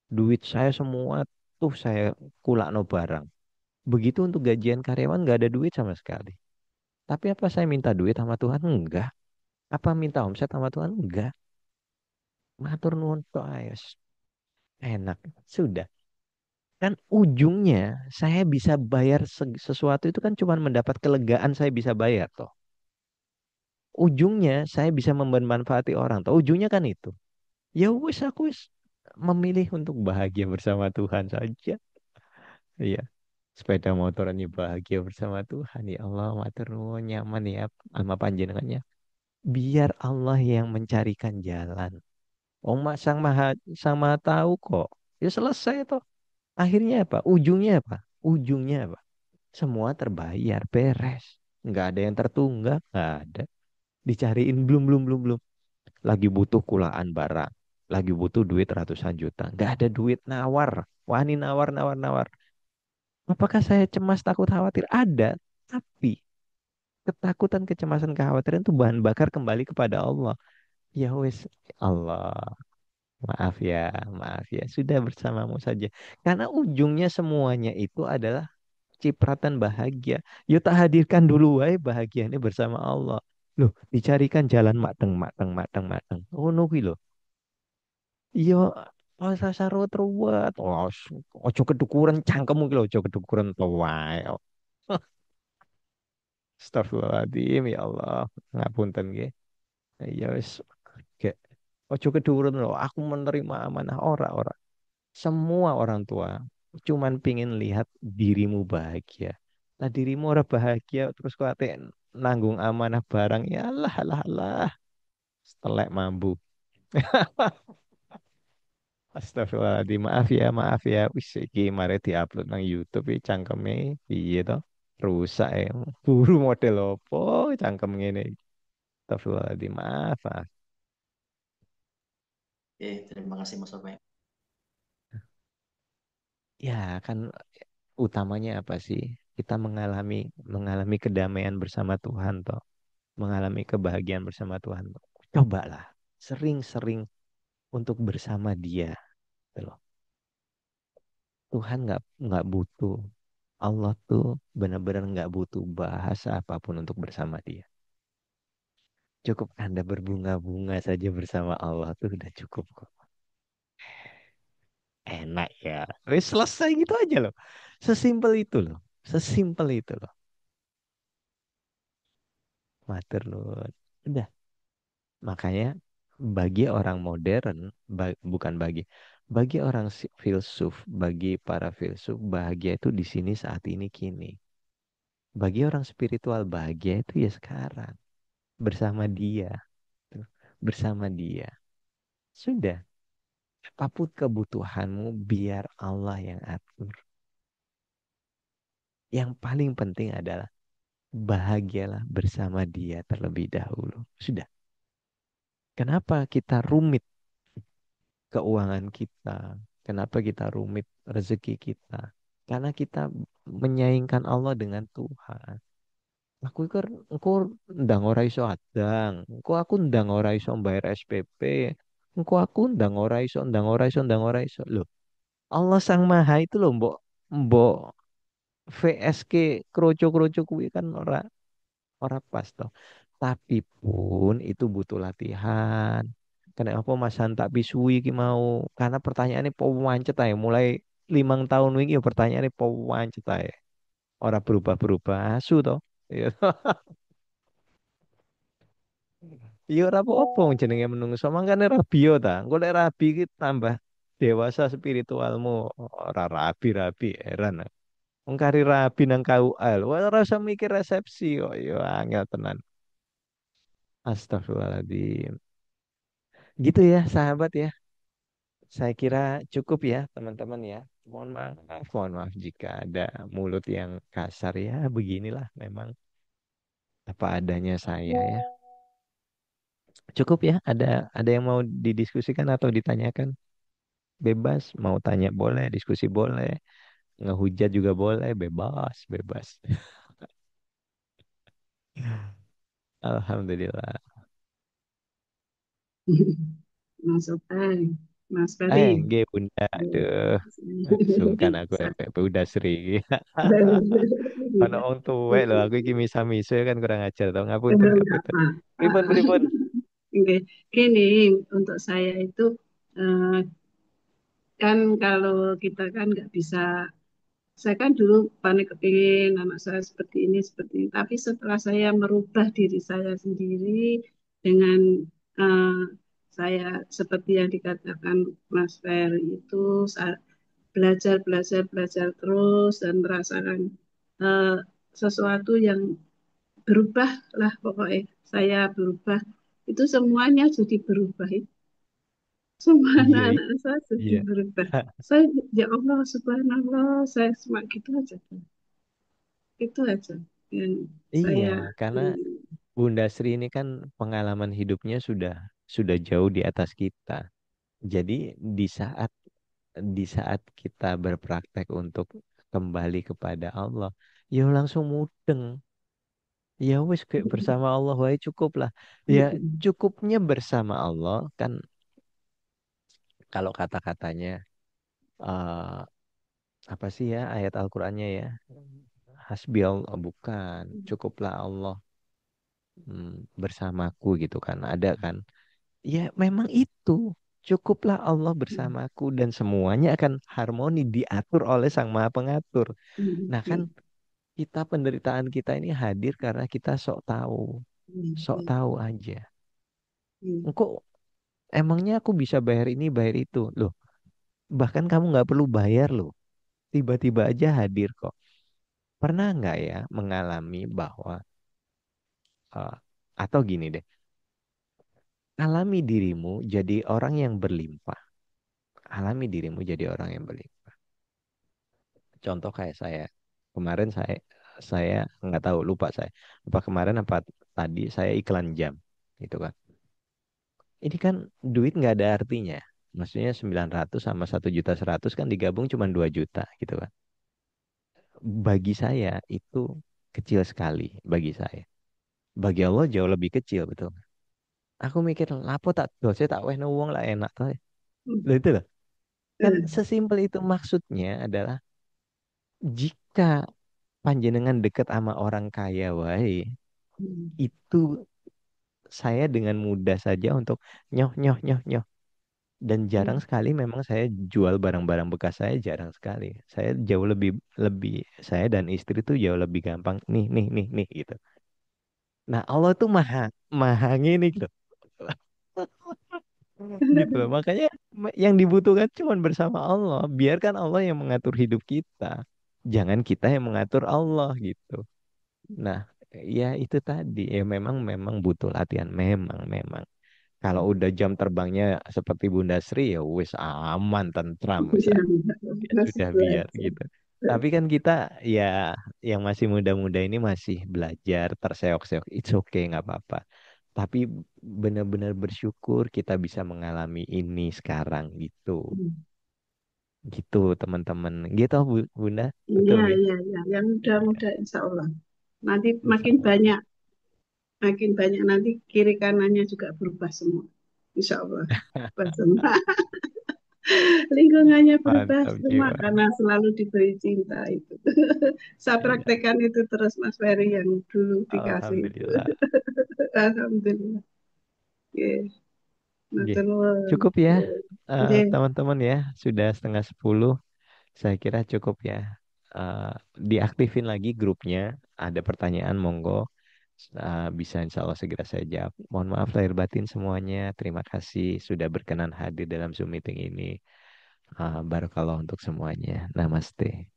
Duit saya semua tuh saya kulakno barang. Begitu untuk gajian karyawan nggak ada duit sama sekali. Tapi apa saya minta duit sama Tuhan? Enggak. Apa minta omset sama Tuhan? Enggak. Matur nuwun tok ae, wis. Enak. Sudah. Kan ujungnya saya bisa bayar sesuatu itu kan cuma mendapat kelegaan saya bisa bayar toh. Ujungnya saya bisa memanfaati orang toh. Ujungnya kan itu. Ya wis aku wis memilih untuk bahagia bersama Tuhan saja. Iya. Sepeda motorannya bahagia bersama Tuhan. Ya Allah, matur nuwun nyaman ya sama panjenengannya. Biar Allah yang mencarikan jalan. Oh, sang maha tahu kok. Ya selesai toh. Akhirnya apa? Ujungnya apa? Ujungnya apa? Semua terbayar, beres. Nggak ada yang tertunggak, nggak ada. Dicariin belum, belum, belum, belum. Lagi butuh kulaan barang. Lagi butuh duit ratusan juta. Nggak ada duit nawar. Wani nawar, nawar, nawar. Apakah saya cemas, takut, khawatir? Ada. Tapi ketakutan, kecemasan, kekhawatiran itu bahan bakar kembali kepada Allah. Ya wes, Allah. Maaf ya, maaf ya. Sudah bersamamu saja. Karena ujungnya semuanya itu adalah cipratan bahagia. Yo tak hadirkan dulu wae bahagianya bersama Allah. Loh, dicarikan jalan mateng, mateng, mateng, mateng. Oh, no loh. Yo, oh, sasaro ruwet. Oh, ojo kedukuran cangkemmu ki lho, ojo kedukuran to wae. Astagfirullahaladzim, ya Allah. Ngapunten nggih. Ya wis, gak. Ojo kedukuran lho. Aku menerima amanah ora. Semua orang tua cuman pingin lihat dirimu bahagia. Nah dirimu orang bahagia terus kau ate nanggung amanah barang ya Allah Allah Allah. Setelek mambu. Astagfirullahaladzim. Maaf ya. Wis iki mari diupload nang YouTube iki cangkeme piye to? Rusak ya. Buru model opo cangkem ngene. Astagfirullahaladzim. Maaf. Terima kasih Mas Openg. Ya kan utamanya apa sih? Kita mengalami kedamaian bersama Tuhan toh. Mengalami kebahagiaan bersama Tuhan. Cobalah sering-sering untuk bersama Dia, gitu loh. Tuhan nggak butuh, Allah tuh benar-benar nggak butuh bahasa apapun untuk bersama Dia. Cukup Anda berbunga-bunga saja bersama Allah tuh udah cukup kok. Enak ya. Wes selesai gitu aja loh. Sesimpel itu loh. Sesimpel itu loh. Matur nuwun. Udah. Makanya bagi orang modern, bukan bagi orang filsuf, bagi para filsuf, bahagia itu di sini saat ini kini. Bagi orang spiritual, bahagia itu ya sekarang, bersama dia, tuh, bersama dia. Sudah, apapun kebutuhanmu, biar Allah yang atur. Yang paling penting adalah bahagialah bersama dia terlebih dahulu. Sudah. Kenapa kita rumit keuangan kita? Kenapa kita rumit rezeki kita? Karena kita menyaingkan Allah dengan Tuhan. Aku ndang ora iso adang. Aku ndang ora iso bayar SPP. Aku ndang ora iso. Loh, Allah Sang Maha itu loh, mbok mbok VSK kroco-kroco kuwi kan ora pas toh. Tapi pun itu butuh latihan. Karena apa Mas tak bisui ki mau karena pertanyaannya po wancet ae mulai 5 tahun wingi ya pertanyaannya po wancet ae. Ora berubah-berubah asu toh. Iya. Iya ora apa-apa wong jenenge menungso mangkane rabi yo ta. Engko lek rabi ki tambah dewasa spiritualmu ora rabi-rabi heran. Wong kari rabi nang KUL. Wah ora usah mikir resepsi kok. Yo angel tenan. Astagfirullahaladzim. Gitu ya sahabat ya. Saya kira cukup ya teman-teman ya. Mohon maaf jika ada mulut yang kasar ya. Beginilah memang apa adanya saya ya. Cukup ya. Ada yang mau didiskusikan atau ditanyakan? Bebas. Mau tanya boleh, diskusi boleh, ngehujat juga boleh. Bebas, bebas. Alhamdulillah. Mas Otai, Mas Ferry. Nggih Bunda. Aduh, sungkan aku udah sering. Ono wong tuwek lho, aku iki misa-miso kan kurang ajar tau. Ngapunten, Enggak, ngapunten. Pak. Pripun, pripun? Oke. Gini, untuk saya itu eh, kan kalau kita kan nggak bisa. Saya kan dulu panik kepingin anak saya seperti ini. Tapi setelah saya merubah diri saya sendiri dengan eh, saya seperti yang dikatakan Mas Ferry itu saya belajar, belajar, belajar terus dan merasakan eh, sesuatu yang berubah lah pokoknya. Saya berubah. Itu semuanya jadi berubah. Semua Iya, anak-anak saya jadi iya. berubah. Saya, ya Allah, subhanallah, saya cuma gitu aja. Itu aja yang Iya, saya karena Bunda Sri ini kan pengalaman hidupnya sudah jauh di atas kita. Jadi di saat di saat kita berpraktek untuk kembali kepada Allah, ya langsung mudeng. Ya wis kayak bersama Allah wae cukup lah. Ya cukupnya bersama Allah kan kalau kata-katanya eh, apa sih ya ayat Al-Qur'annya ya? Hasbi Allah bukan, cukuplah Allah bersamaku gitu kan. Ada kan? Ya memang itu. Cukuplah Allah bersamaku dan semuanya akan harmoni diatur oleh Sang Maha Pengatur. Nah kan kita penderitaan kita ini hadir karena kita sok tahu aja. Engkau emangnya aku bisa bayar ini bayar itu loh. Bahkan kamu nggak perlu bayar loh. Tiba-tiba aja hadir kok. Pernah nggak ya mengalami bahwa eh, atau gini deh, alami dirimu jadi orang yang berlimpah. Alami dirimu jadi orang yang berlimpah. Contoh kayak saya. Kemarin saya nggak tahu lupa saya. Apa kemarin apa tadi saya iklan jam gitu kan. Ini kan duit nggak ada artinya. Maksudnya 900 sama 1.100.000 kan digabung cuma 2 juta gitu kan. Bagi saya itu kecil sekali bagi saya. Bagi Allah jauh lebih kecil betul. Aku mikir lapo tak dosa tak weh wong lah enak tuh. Loh itu loh. Kan sesimpel itu maksudnya adalah jika panjenengan dekat sama orang kaya wae itu saya dengan mudah saja untuk nyoh nyoh nyoh nyoh dan jarang sekali memang saya jual barang-barang bekas saya jarang sekali. Saya jauh lebih lebih saya dan istri tuh jauh lebih gampang nih gitu. Nah, Allah tuh maha maha ngini gitu. Gitu loh. Makanya yang dibutuhkan cuma bersama Allah. Biarkan Allah yang mengatur hidup kita. Jangan kita yang mengatur Allah gitu. Nah, ya itu tadi ya memang memang butuh latihan memang. Kalau udah jam terbangnya seperti Bunda Sri ya wis aman tentram ya masih sudah biar belajar. gitu. Tapi kan kita ya yang masih muda-muda ini masih belajar terseok-seok. It's okay nggak apa-apa. Tapi benar-benar bersyukur kita bisa mengalami ini sekarang gitu. Gitu teman-teman. Gitu Bunda. Betul Iya, nggak? iya, iya. Yang Ya, muda-muda insya Allah. Nanti insya Allah. makin banyak nanti kiri kanannya juga berubah semua. Insya Allah. Berubah semua. Lingkungannya berubah Mantap semua jiwa. karena selalu diberi cinta itu. Saya Iya. praktekkan itu terus Mas Ferry yang dulu dikasih itu. Alhamdulillah. Alhamdulillah. Oke. Nggih. Matur nuwun. Cukup ya, Nggih. teman-teman ya. Sudah setengah 10. Saya kira cukup ya. Eh, Diaktifin lagi grupnya. Ada pertanyaan, monggo. Bisa insya Allah segera saya jawab. Mohon maaf lahir batin semuanya. Terima kasih sudah berkenan hadir dalam Zoom meeting ini. Barakallah untuk semuanya. Namaste.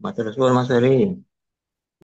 Matur suwun Mas Ferry.